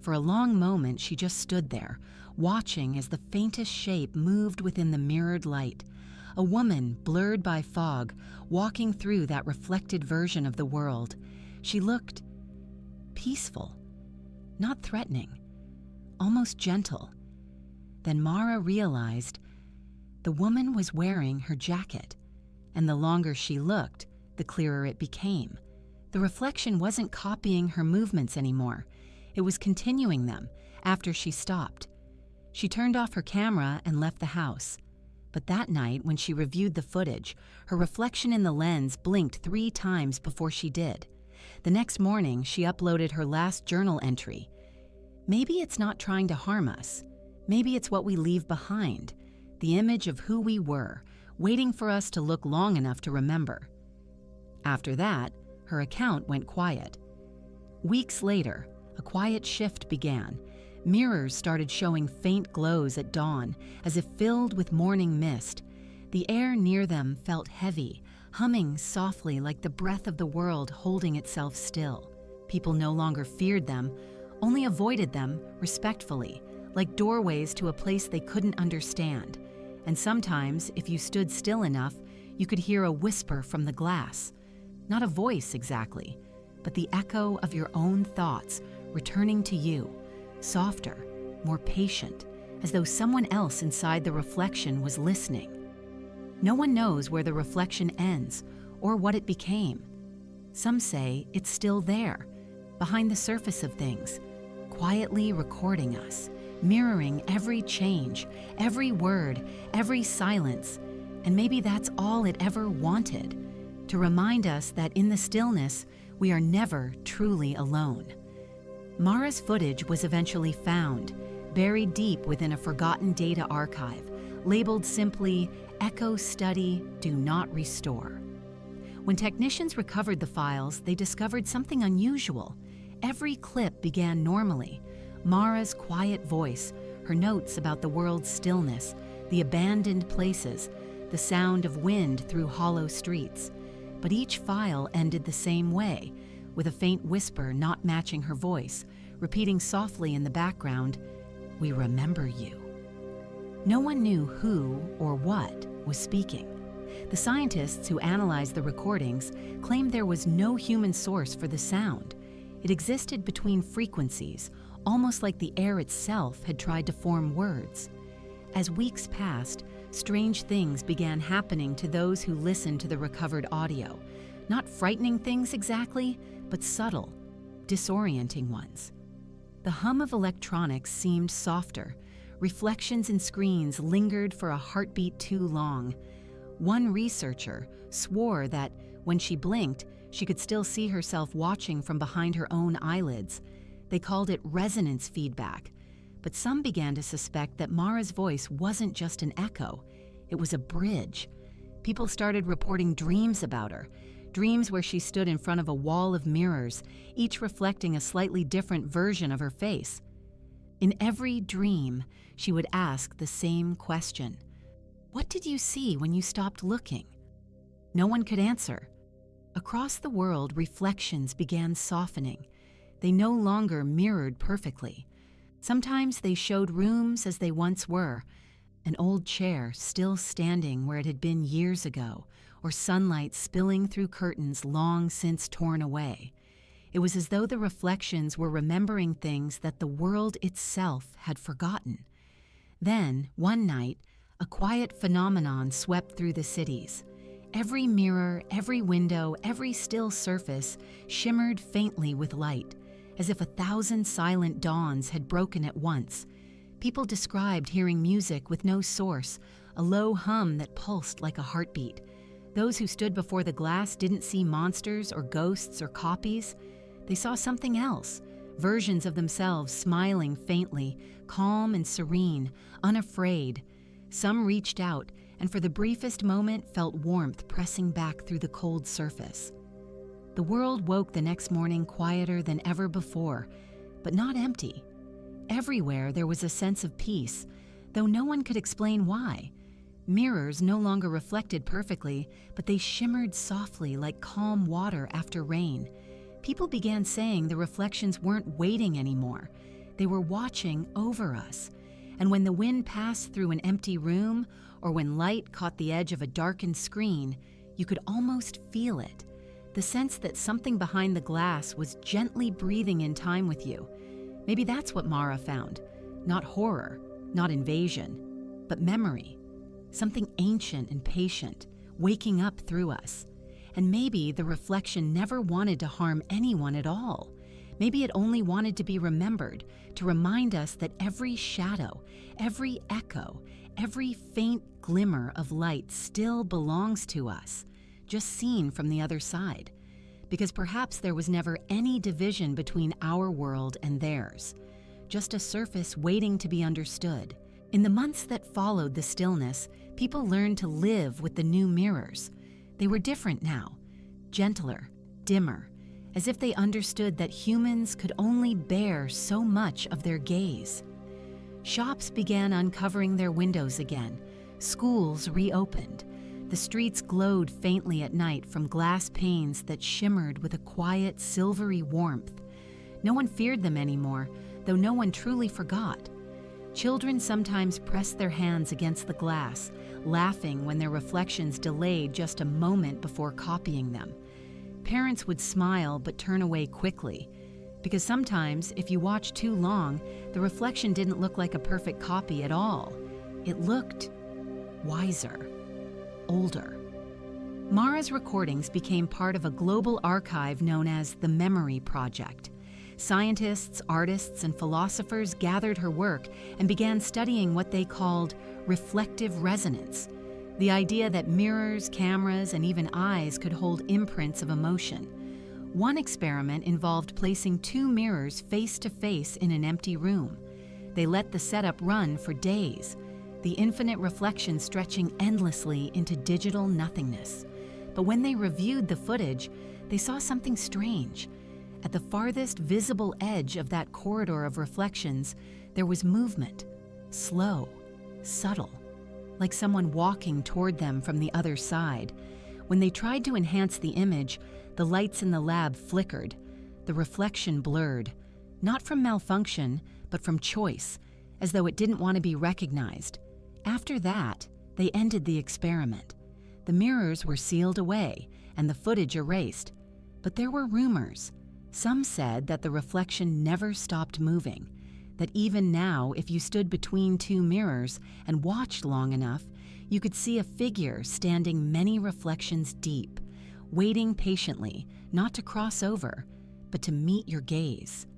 For a long moment she just stood there, watching as the faintest shape moved within the mirrored light. A woman, blurred by fog, walking through that reflected version of the world. She looked peaceful, not threatening, almost gentle. Then Mara realized the woman was wearing her jacket, and the longer she looked, the clearer it became. The reflection wasn't copying her movements anymore. It was continuing them after she stopped. She turned off her camera and left the house. But that night, when she reviewed the footage, her reflection in the lens blinked 3 times before she did. The next morning, she uploaded her last journal entry. Maybe it's not trying to harm us. Maybe it's what we leave behind, the image of who we were, waiting for us to look long enough to remember. After that, her account went quiet. Weeks later, a quiet shift began. Mirrors started showing faint glows at dawn, as if filled with morning mist. The air near them felt heavy, humming softly like the breath of the world holding itself still. People no longer feared them, only avoided them respectfully, like doorways to a place they couldn't understand. And sometimes, if you stood still enough, you could hear a whisper from the glass. Not a voice exactly, but the echo of your own thoughts returning to you. Softer, more patient, as though someone else inside the reflection was listening. No one knows where the reflection ends or what it became. Some say it's still there, behind the surface of things, quietly recording us, mirroring every change, every word, every silence. And maybe that's all it ever wanted, to remind us that in the stillness, we are never truly alone. Mara's footage was eventually found, buried deep within a forgotten data archive, labeled simply, Echo Study Do Not Restore. When technicians recovered the files, they discovered something unusual. Every clip began normally. Mara's quiet voice, her notes about the world's stillness, the abandoned places, the sound of wind through hollow streets. But each file ended the same way, with a faint whisper not matching her voice, repeating softly in the background, "We remember you." No one knew who or what was speaking. The scientists who analyzed the recordings claimed there was no human source for the sound. It existed between frequencies, almost like the air itself had tried to form words. As weeks passed, strange things began happening to those who listened to the recovered audio. Not frightening things exactly, but subtle, disorienting ones. The hum of electronics seemed softer. Reflections in screens lingered for a heartbeat too long. One researcher swore that when she blinked, She could still see herself watching from behind her own eyelids. They called it resonance feedback, but some began to suspect that Mara's voice wasn't just an echo, it was a bridge. People started reporting dreams about her, dreams where she stood in front of a wall of mirrors, each reflecting a slightly different version of her face. In every dream, she would ask the same question. What did you see when you stopped looking? No one could answer. Across the world, reflections began softening. They no longer mirrored perfectly. Sometimes they showed rooms as they once were, an old chair still standing where it had been years ago, or sunlight spilling through curtains long since torn away. It was as though the reflections were remembering things that the world itself had forgotten. Then, one night, a quiet phenomenon swept through the cities. Every mirror, every window, every still surface shimmered faintly with light, as if 1,000 silent dawns had broken at once. People described hearing music with no source, a low hum that pulsed like a heartbeat. Those who stood before the glass didn't see monsters or ghosts or copies. They saw something else, versions of themselves smiling faintly, calm and serene, unafraid. Some reached out, and for the briefest moment felt warmth pressing back through the cold surface. The world woke the next morning quieter than ever before, but not empty. Everywhere there was a sense of peace, though no one could explain why. Mirrors no longer reflected perfectly, but they shimmered softly like calm water after rain. People began saying the reflections weren't waiting anymore. They were watching over us. And when the wind passed through an empty room, or when light caught the edge of a darkened screen, you could almost feel it. The sense that something behind the glass was gently breathing in time with you. Maybe that's what Mara found. Not horror, not invasion, but memory. Something ancient and patient, waking up through us. And maybe the reflection never wanted to harm anyone at all. Maybe it only wanted to be remembered, to remind us that every shadow, every echo, every faint glimmer of light still belongs to us, just seen from the other side. Because perhaps there was never any division between our world and theirs, just a surface waiting to be understood. In the months that followed the stillness, people learned to live with the new mirrors. They were different now, gentler, dimmer, as if they understood that humans could only bear so much of their gaze. Shops began uncovering their windows again. Schools reopened. The streets glowed faintly at night from glass panes that shimmered with a quiet, silvery warmth. No one feared them anymore, though no one truly forgot. Children sometimes pressed their hands against the glass, laughing when their reflections delayed just a moment before copying them. Parents would smile but turn away quickly, because sometimes, if you watched too long, the reflection didn't look like a perfect copy at all. It looked wiser, older. Mara's recordings became part of a global archive known as the Memory Project. Scientists, artists, and philosophers gathered her work and began studying what they called reflective resonance, the idea that mirrors, cameras, and even eyes could hold imprints of emotion. One experiment involved placing 2 mirrors face to face in an empty room. They let the setup run for days, the infinite reflection stretching endlessly into digital nothingness. But when they reviewed the footage, they saw something strange. At the farthest visible edge of that corridor of reflections, there was movement, slow, subtle, like someone walking toward them from the other side. When they tried to enhance the image, the lights in the lab flickered, the reflection blurred, not from malfunction, but from choice, as though it didn't want to be recognized. After that, they ended the experiment. The mirrors were sealed away and the footage erased, but there were rumors. Some said that the reflection never stopped moving, that even now, if you stood between 2 mirrors and watched long enough, you could see a figure standing many reflections deep, waiting patiently, not to cross over, but to meet your gaze.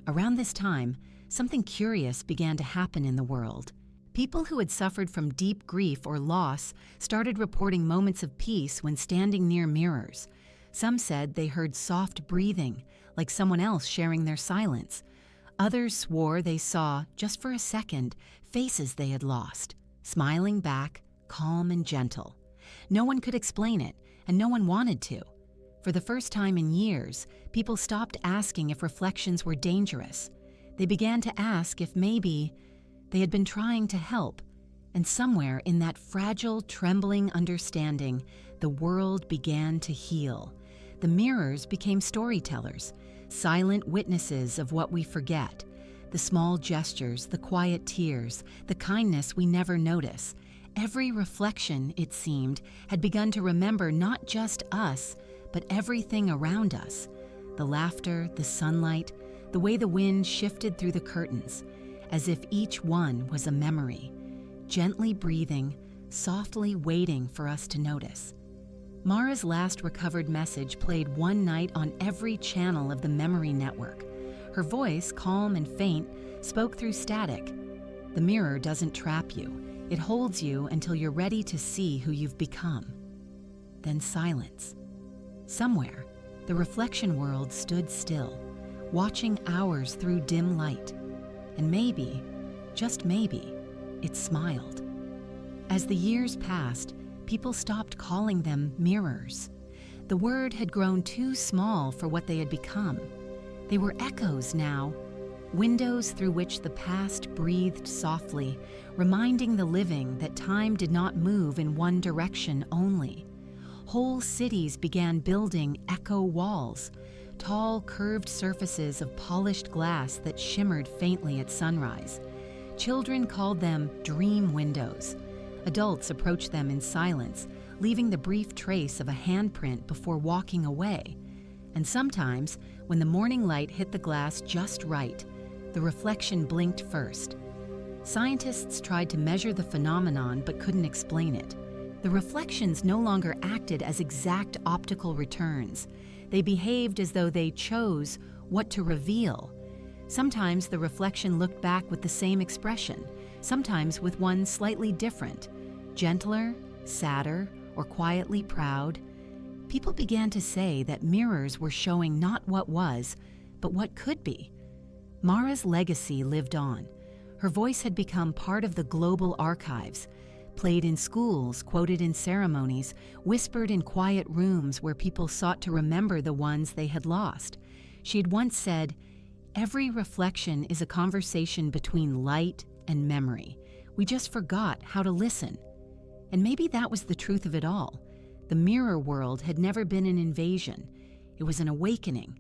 Around this time, something curious began to happen in the world. People who had suffered from deep grief or loss started reporting moments of peace when standing near mirrors. Some said they heard soft breathing, like someone else sharing their silence. Others swore they saw, just for a second, faces they had lost, smiling back, calm and gentle. No one could explain it, and no one wanted to. For the first time in years, people stopped asking if reflections were dangerous. They began to ask if maybe they had been trying to help, and somewhere in that fragile, trembling understanding, the world began to heal. The mirrors became storytellers, silent witnesses of what we forget, the small gestures, the quiet tears, the kindness we never notice. Every reflection, it seemed, had begun to remember not just us, but everything around us. The laughter, the sunlight, the way the wind shifted through the curtains, as if each one was a memory, gently breathing, softly waiting for us to notice. Mara's last recovered message played one night on every channel of the memory network. Her voice, calm and faint, spoke through static. The mirror doesn't trap you. It holds you until you're ready to see who you've become. Then silence. Somewhere, the reflection world stood still, watching hours through dim light. And maybe, just maybe, it smiled. As the years passed, people stopped calling them mirrors. The word had grown too small for what they had become. They were echoes now, windows through which the past breathed softly, reminding the living that time did not move in one direction only. Whole cities began building echo walls, tall, curved surfaces of polished glass that shimmered faintly at sunrise. Children called them dream windows. Adults approached them in silence, leaving the brief trace of a handprint before walking away. And sometimes, when the morning light hit the glass just right, the reflection blinked first. Scientists tried to measure the phenomenon but couldn't explain it. The reflections no longer acted as exact optical returns. They behaved as though they chose what to reveal. Sometimes the reflection looked back with the same expression, sometimes with one slightly different, gentler, sadder, or quietly proud. People began to say that mirrors were showing not what was, but what could be. Mara's legacy lived on. Her voice had become part of the global archives, played in schools, quoted in ceremonies, whispered in quiet rooms where people sought to remember the ones they had lost. She had once said, "Every reflection is a conversation between light and memory. We just forgot how to listen." And maybe that was the truth of it all. The mirror world had never been an invasion. It was an awakening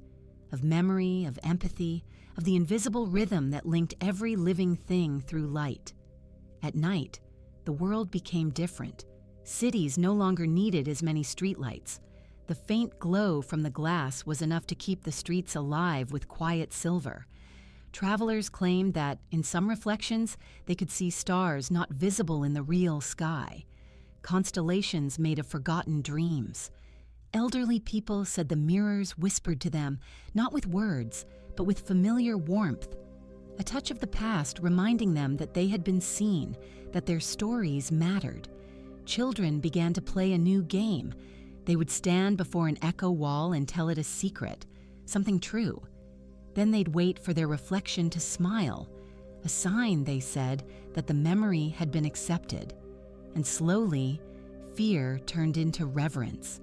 of memory, of empathy, of the invisible rhythm that linked every living thing through light. At night, the world became different. Cities no longer needed as many streetlights. The faint glow from the glass was enough to keep the streets alive with quiet silver. Travelers claimed that, in some reflections, they could see stars not visible in the real sky, constellations made of forgotten dreams. Elderly people said the mirrors whispered to them, not with words, but with familiar warmth, a touch of the past reminding them that they had been seen, that their stories mattered. Children began to play a new game. They would stand before an echo wall and tell it a secret, something true. Then they'd wait for their reflection to smile, a sign, they said, that the memory had been accepted. And slowly, fear turned into reverence.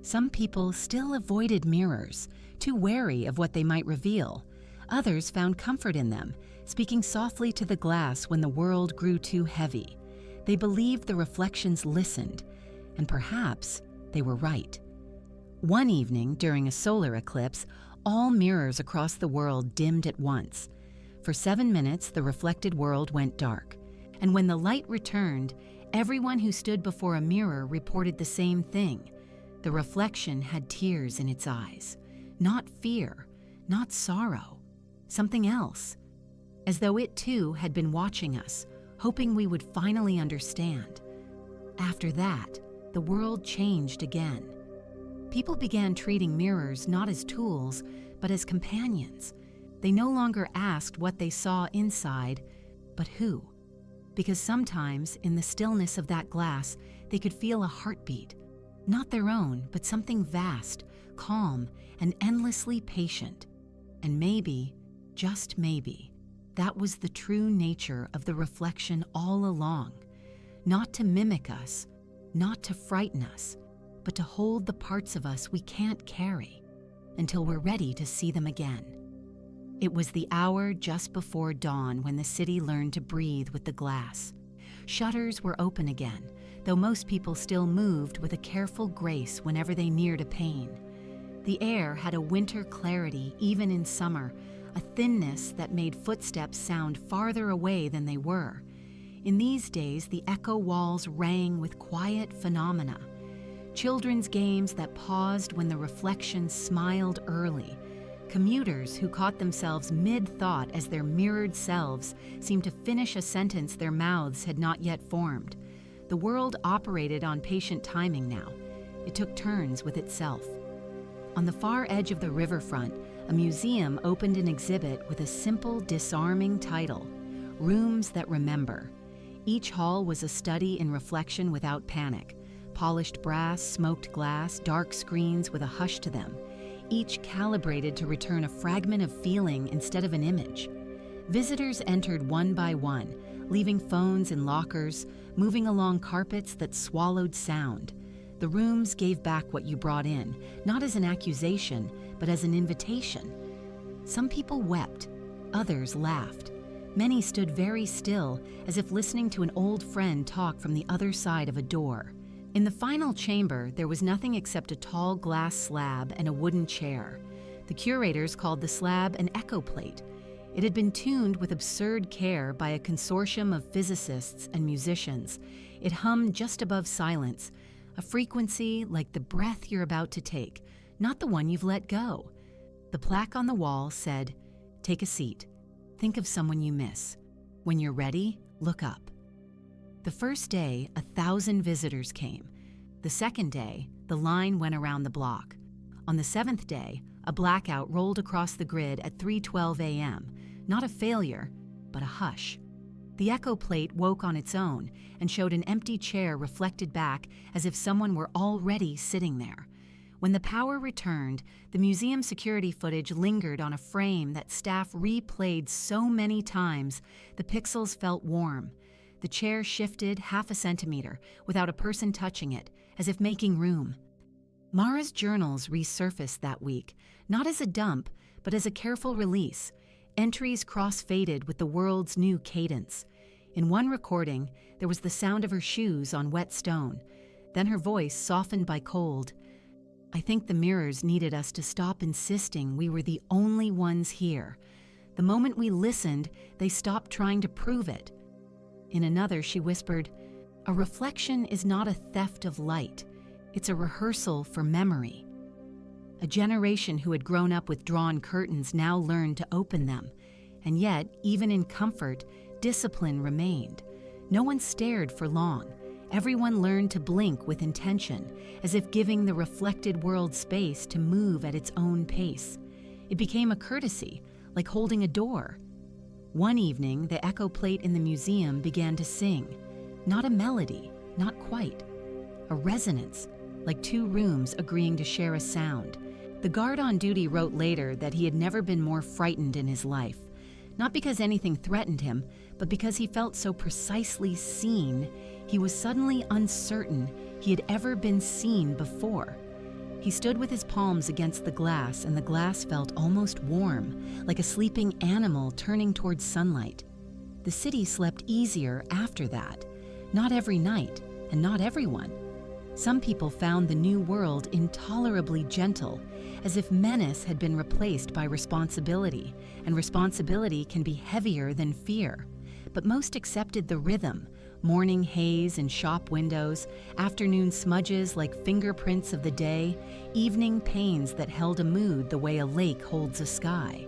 Some people still avoided mirrors, too wary of what they might reveal. Others found comfort in them, speaking softly to the glass when the world grew too heavy. They believed the reflections listened, and perhaps they were right. One evening, during a solar eclipse, all mirrors across the world dimmed at once. For 7 minutes, the reflected world went dark. And when the light returned, everyone who stood before a mirror reported the same thing. The reflection had tears in its eyes. Not fear, not sorrow, something else. As though it too had been watching us, hoping we would finally understand. After that, the world changed again. People began treating mirrors not as tools, but as companions. They no longer asked what they saw inside, but who. Because sometimes, in the stillness of that glass, they could feel a heartbeat. Not their own, but something vast, calm, and endlessly patient. And maybe, just maybe, that was the true nature of the reflection all along. Not to mimic us, not to frighten us, but to hold the parts of us we can't carry until we're ready to see them again. It was the hour just before dawn when the city learned to breathe with the glass. Shutters were open again, though most people still moved with a careful grace whenever they neared a pane. The air had a winter clarity even in summer, a thinness that made footsteps sound farther away than they were. In these days, the echo walls rang with quiet phenomena. Children's games that paused when the reflection smiled early. Commuters who caught themselves mid-thought as their mirrored selves seemed to finish a sentence their mouths had not yet formed. The world operated on patient timing now. It took turns with itself. On the far edge of the riverfront, a museum opened an exhibit with a simple, disarming title, Rooms That Remember. Each hall was a study in reflection without panic. Polished brass, smoked glass, dark screens with a hush to them, each calibrated to return a fragment of feeling instead of an image. Visitors entered one by one, leaving phones in lockers, moving along carpets that swallowed sound. The rooms gave back what you brought in, not as an accusation, but as an invitation. Some people wept, others laughed. Many stood very still, as if listening to an old friend talk from the other side of a door. In the final chamber, there was nothing except a tall glass slab and a wooden chair. The curators called the slab an echo plate. It had been tuned with absurd care by a consortium of physicists and musicians. It hummed just above silence, a frequency like the breath you're about to take, not the one you've let go. The plaque on the wall said, "Take a seat. Think of someone you miss. When you're ready, look up." The first day, 1,000 visitors came. The second day, the line went around the block. On the seventh day, a blackout rolled across the grid at 3:12 a.m., not a failure, but a hush. The echo plate woke on its own and showed an empty chair reflected back as if someone were already sitting there. When the power returned, the museum security footage lingered on a frame that staff replayed so many times the pixels felt warm. The chair shifted half a centimeter without a person touching it, as if making room. Mara's journals resurfaced that week, not as a dump, but as a careful release. Entries cross-faded with the world's new cadence. In one recording, there was the sound of her shoes on wet stone. Then her voice softened by cold. "I think the mirrors needed us to stop insisting we were the only ones here. The moment we listened, they stopped trying to prove it." In another, she whispered, "A reflection is not a theft of light. It's a rehearsal for memory." A generation who had grown up with drawn curtains now learned to open them. And yet, even in comfort, discipline remained. No one stared for long. Everyone learned to blink with intention, as if giving the reflected world space to move at its own pace. It became a courtesy, like holding a door. One evening, the echo plate in the museum began to sing. Not a melody, not quite. A resonance, like two rooms agreeing to share a sound. The guard on duty wrote later that he had never been more frightened in his life. Not because anything threatened him, but because he felt so precisely seen, he was suddenly uncertain he had ever been seen before. He stood with his palms against the glass, and the glass felt almost warm, like a sleeping animal turning towards sunlight. The city slept easier after that. Not every night, and not everyone. Some people found the new world intolerably gentle, as if menace had been replaced by responsibility, and responsibility can be heavier than fear. But most accepted the rhythm, morning haze in shop windows, afternoon smudges like fingerprints of the day, evening pains that held a mood the way a lake holds a sky.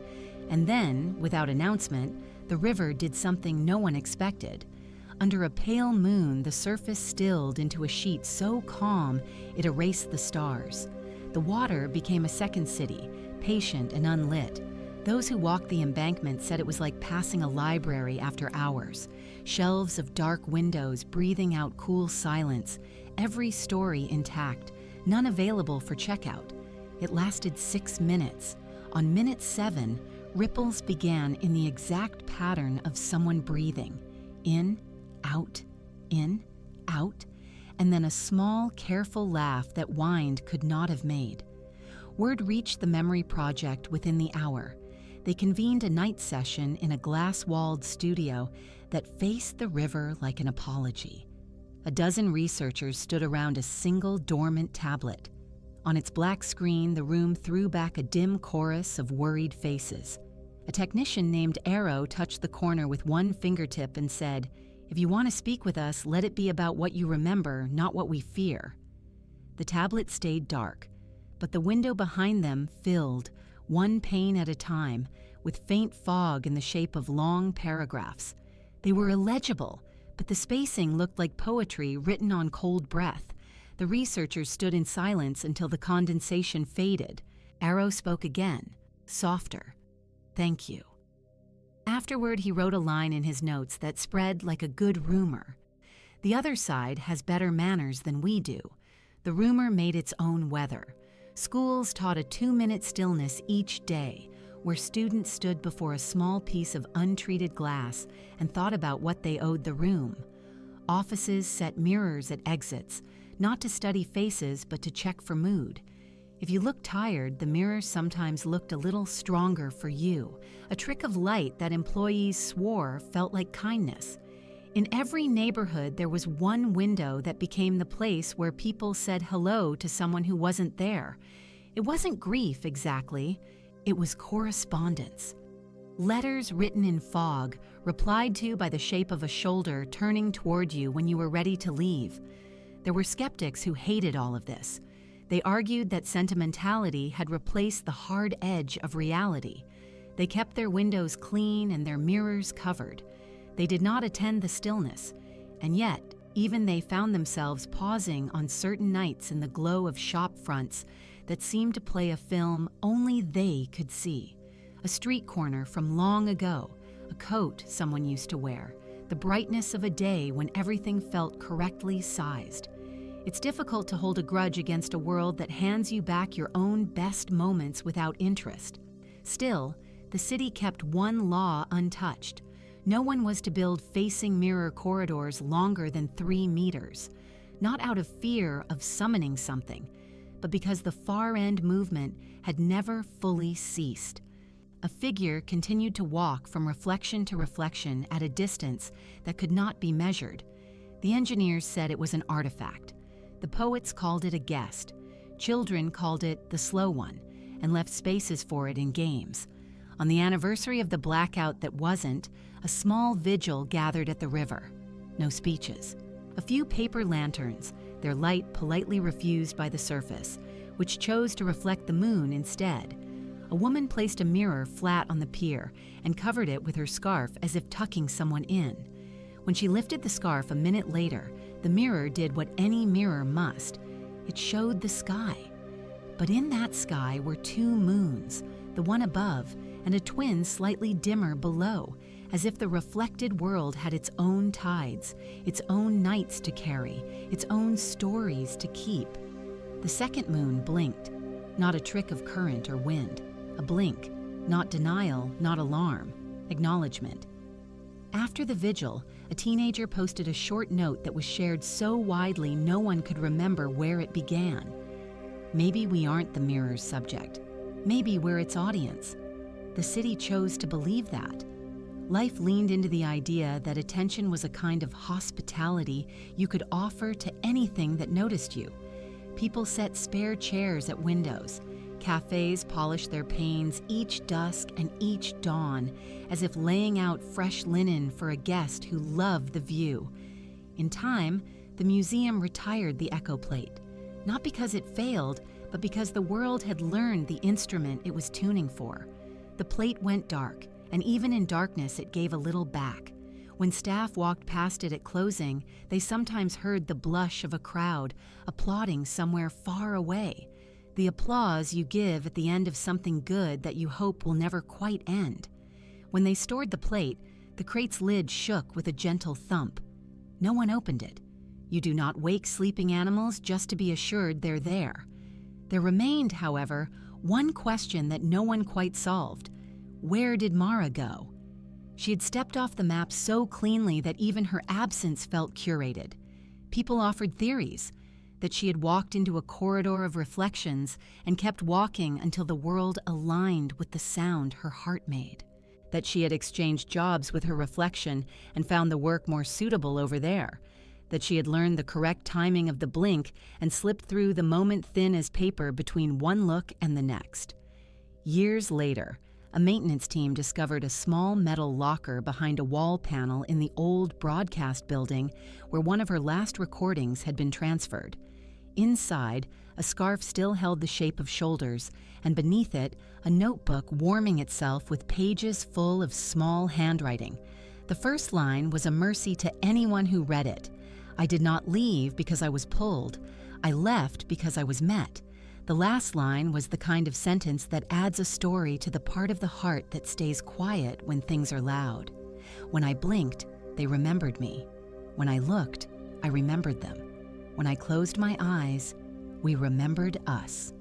And then, without announcement, the river did something no one expected. Under a pale moon, the surface stilled into a sheet so calm it erased the stars. The water became a second city, patient and unlit. Those who walked the embankment said it was like passing a library after hours. Shelves of dark windows breathing out cool silence, every story intact, none available for checkout. It lasted 6 minutes. On minute 7, ripples began in the exact pattern of someone breathing. In, out, and then a small, careful laugh that Wind could not have made. Word reached the Memory Project within the hour. They convened a night session in a glass-walled studio that faced the river like an apology. A dozen researchers stood around a single dormant tablet. On its black screen, the room threw back a dim chorus of worried faces. A technician named Arrow touched the corner with one fingertip and said, "If you want to speak with us, let it be about what you remember, not what we fear." The tablet stayed dark, but the window behind them filled, one pane at a time, with faint fog in the shape of long paragraphs. They were illegible, but the spacing looked like poetry written on cold breath. The researchers stood in silence until the condensation faded. Arrow spoke again, softer. "Thank you." Afterward, he wrote a line in his notes that spread like a good rumor. "The other side has better manners than we do." The rumor made its own weather. Schools taught a 2-minute stillness each day, where students stood before a small piece of untreated glass and thought about what they owed the room. Offices set mirrors at exits, not to study faces but to check for mood. If you looked tired, the mirror sometimes looked a little stronger for you, a trick of light that employees swore felt like kindness. In every neighborhood, there was one window that became the place where people said hello to someone who wasn't there. It wasn't grief exactly, it was correspondence. Letters written in fog, replied to by the shape of a shoulder turning toward you when you were ready to leave. There were skeptics who hated all of this. They argued that sentimentality had replaced the hard edge of reality. They kept their windows clean and their mirrors covered. They did not attend the stillness, and yet, even they found themselves pausing on certain nights in the glow of shop fronts that seemed to play a film only they could see. A street corner from long ago, a coat someone used to wear, the brightness of a day when everything felt correctly sized. It's difficult to hold a grudge against a world that hands you back your own best moments without interest. Still, the city kept one law untouched. No one was to build facing mirror corridors longer than 3 meters, not out of fear of summoning something, but because the far-end movement had never fully ceased. A figure continued to walk from reflection to reflection at a distance that could not be measured. The engineers said it was an artifact. The poets called it a guest. Children called it the slow one, and left spaces for it in games. On the anniversary of the blackout that wasn't, a small vigil gathered at the river. No speeches. A few paper lanterns, their light politely refused by the surface, which chose to reflect the moon instead. A woman placed a mirror flat on the pier and covered it with her scarf as if tucking someone in. When she lifted the scarf a minute later, the mirror did what any mirror must. It showed the sky. But in that sky were 2 moons, the one above and a twin slightly dimmer below, as if the reflected world had its own tides, its own nights to carry, its own stories to keep. The second moon blinked, not a trick of current or wind, a blink, not denial, not alarm, acknowledgement. After the vigil, a teenager posted a short note that was shared so widely no one could remember where it began. Maybe we aren't the mirror's subject. Maybe we're its audience. The city chose to believe that. Life leaned into the idea that attention was a kind of hospitality you could offer to anything that noticed you. People set spare chairs at windows. Cafes polished their panes each dusk and each dawn, as if laying out fresh linen for a guest who loved the view. In time, the museum retired the echo plate, not because it failed, but because the world had learned the instrument it was tuning for. The plate went dark, and even in darkness it gave a little back. When staff walked past it at closing, they sometimes heard the blush of a crowd applauding somewhere far away. The applause you give at the end of something good that you hope will never quite end. When they stored the plate, the crate's lid shook with a gentle thump. No one opened it. You do not wake sleeping animals just to be assured they're there. There remained, however, one question that no one quite solved. Where did Mara go? She had stepped off the map so cleanly that even her absence felt curated. People offered theories, that she had walked into a corridor of reflections and kept walking until the world aligned with the sound her heart made. That she had exchanged jobs with her reflection and found the work more suitable over there. That she had learned the correct timing of the blink and slipped through the moment thin as paper between one look and the next. Years later, a maintenance team discovered a small metal locker behind a wall panel in the old broadcast building where one of her last recordings had been transferred. Inside, a scarf still held the shape of shoulders, and beneath it, a notebook warming itself with pages full of small handwriting. The first line was a mercy to anyone who read it. I did not leave because I was pulled. I left because I was met. The last line was the kind of sentence that adds a story to the part of the heart that stays quiet when things are loud. When I blinked, they remembered me. When I looked, I remembered them. When I closed my eyes, we remembered us.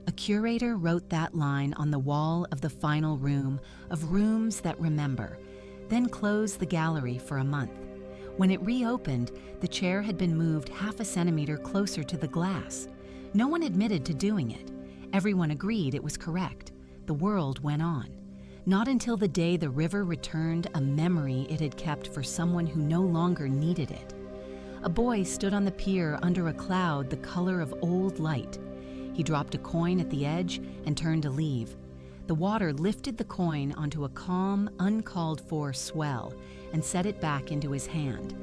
A curator wrote that line on the wall of the final room of Rooms That Remember, then closed the gallery for a month. When it reopened, the chair had been moved half a centimeter closer to the glass. No one admitted to doing it. Everyone agreed it was correct. The world went on. Not until the day the river returned a memory it had kept for someone who no longer needed it. A boy stood on the pier under a cloud the color of old light. He dropped a coin at the edge and turned to leave. The water lifted the coin onto a calm, uncalled-for swell and set it back into his hand.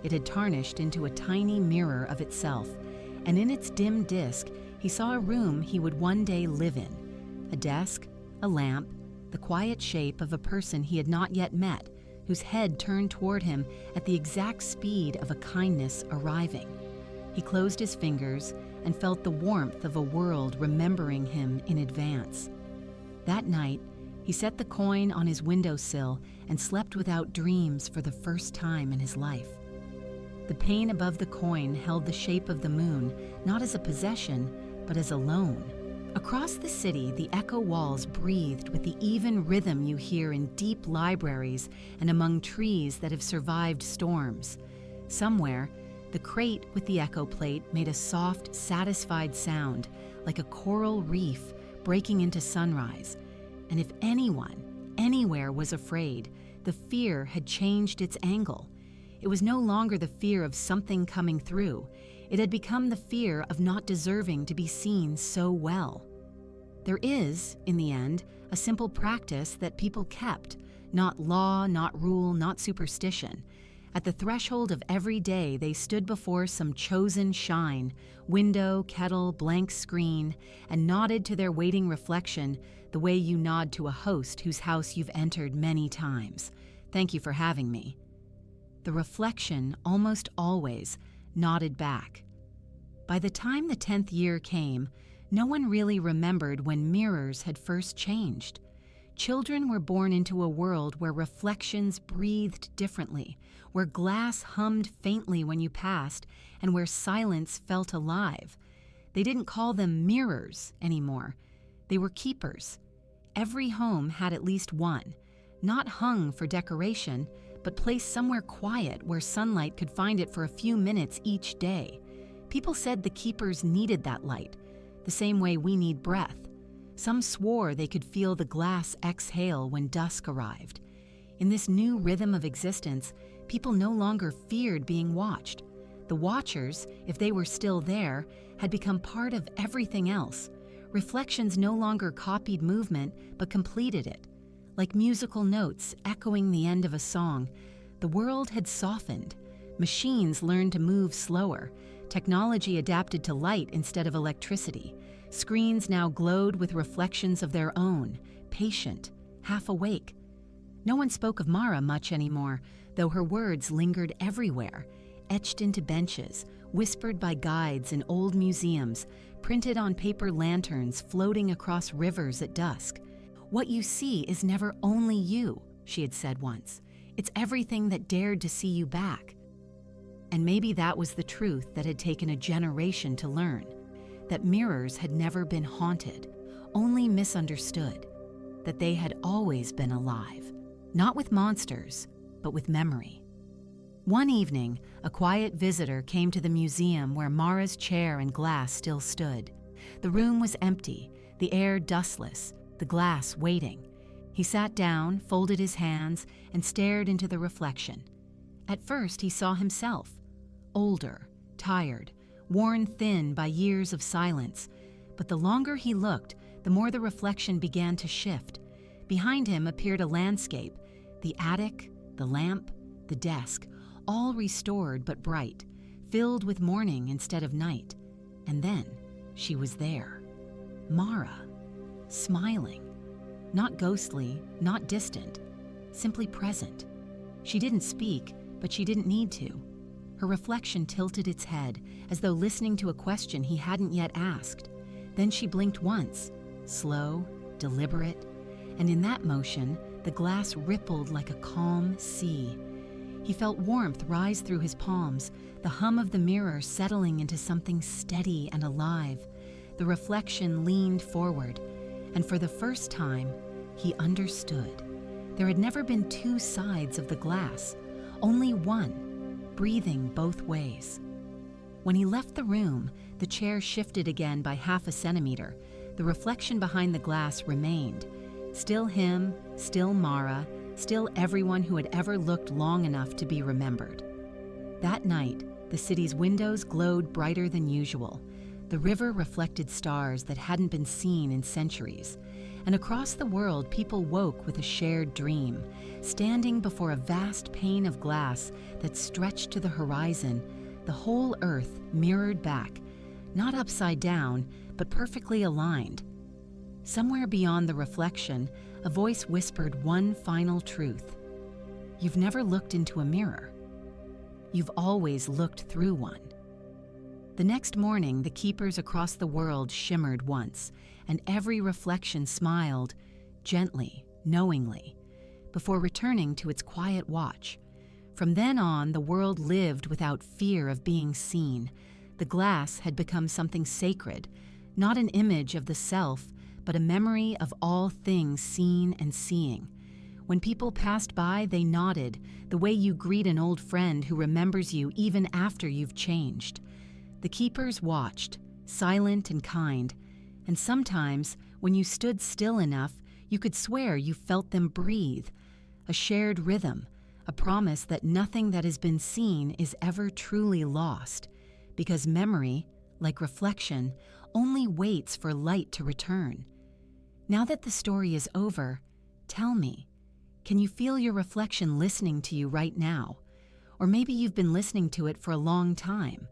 It had tarnished into a tiny mirror of itself, and in its dim disk, he saw a room he would one day live in. A desk, a lamp, the quiet shape of a person he had not yet met, whose head turned toward him at the exact speed of a kindness arriving. He closed his fingers and felt the warmth of a world remembering him in advance. That night, he set the coin on his windowsill and slept without dreams for the first time in his life. The pane above the coin held the shape of the moon, not as a possession, but as a loan. Across the city, the echo walls breathed with the even rhythm you hear in deep libraries and among trees that have survived storms. Somewhere, the crate with the echo plate made a soft, satisfied sound, like a coral reef breaking into sunrise. And if anyone, anywhere was afraid, the fear had changed its angle. It was no longer the fear of something coming through. It had become the fear of not deserving to be seen so well. There is, in the end, a simple practice that people kept, not law, not rule, not superstition. At the threshold of every day, they stood before some chosen shrine, window, kettle, blank screen, and nodded to their waiting reflection the way you nod to a host whose house you've entered many times. Thank you for having me. The reflection almost always nodded back. By the time the 10th year came, no one really remembered when mirrors had first changed. Children were born into a world where reflections breathed differently, where glass hummed faintly when you passed, and where silence felt alive. They didn't call them mirrors anymore. They were keepers. Every home had at least one, not hung for decoration, but placed somewhere quiet where sunlight could find it for a few minutes each day. People said the keepers needed that light, the same way we need breath. Some swore they could feel the glass exhale when dusk arrived. In this new rhythm of existence, people no longer feared being watched. The watchers, if they were still there, had become part of everything else. Reflections no longer copied movement, but completed it. Like musical notes echoing the end of a song, the world had softened. Machines learned to move slower. Technology adapted to light instead of electricity. Screens now glowed with reflections of their own, patient, half awake. No one spoke of Mara much anymore, though her words lingered everywhere, etched into benches, whispered by guides in old museums, printed on paper lanterns floating across rivers at dusk. What you see is never only you, she had said once. It's everything that dared to see you back. And maybe that was the truth that had taken a generation to learn. that mirrors had never been haunted, only misunderstood, that they had always been alive, not with monsters, but with memory. One evening, a quiet visitor came to the museum where Mara's chair and glass still stood. The room was empty, the air dustless, the glass waiting. He sat down, folded his hands, and stared into the reflection. At first, he saw himself, older, tired, worn thin by years of silence. But the longer he looked, the more the reflection began to shift. Behind him appeared a landscape, the attic, the lamp, the desk, all restored but bright, filled with morning instead of night. And then she was there, Mara, smiling, not ghostly, not distant, simply present. She didn't speak, but she didn't need to. Her reflection tilted its head, as though listening to a question he hadn't yet asked. Then she blinked once, slow, deliberate, and in that motion, the glass rippled like a calm sea. He felt warmth rise through his palms, the hum of the mirror settling into something steady and alive. The reflection leaned forward, and for the first time, he understood. There had never been two sides of the glass, only one, breathing both ways. When he left the room, the chair shifted again by 1/2 centimeter. The reflection behind the glass remained. Still him, still Mara, still everyone who had ever looked long enough to be remembered. That night, the city's windows glowed brighter than usual. The river reflected stars that hadn't been seen in centuries. And across the world, people woke with a shared dream, standing before a vast pane of glass that stretched to the horizon, the whole earth mirrored back, not upside down, but perfectly aligned. Somewhere beyond the reflection, a voice whispered one final truth. You've never looked into a mirror. You've always looked through one. The next morning, the keepers across the world shimmered once, and every reflection smiled, gently, knowingly, before returning to its quiet watch. From then on, the world lived without fear of being seen. The glass had become something sacred, not an image of the self, but a memory of all things seen and seeing. When people passed by, they nodded, the way you greet an old friend who remembers you even after you've changed. The keepers watched, silent and kind, and sometimes, when you stood still enough, you could swear you felt them breathe, a shared rhythm, a promise that nothing that has been seen is ever truly lost, because memory, like reflection, only waits for light to return. Now that the story is over, tell me, can you feel your reflection listening to you right now? Or maybe you've been listening to it for a long time.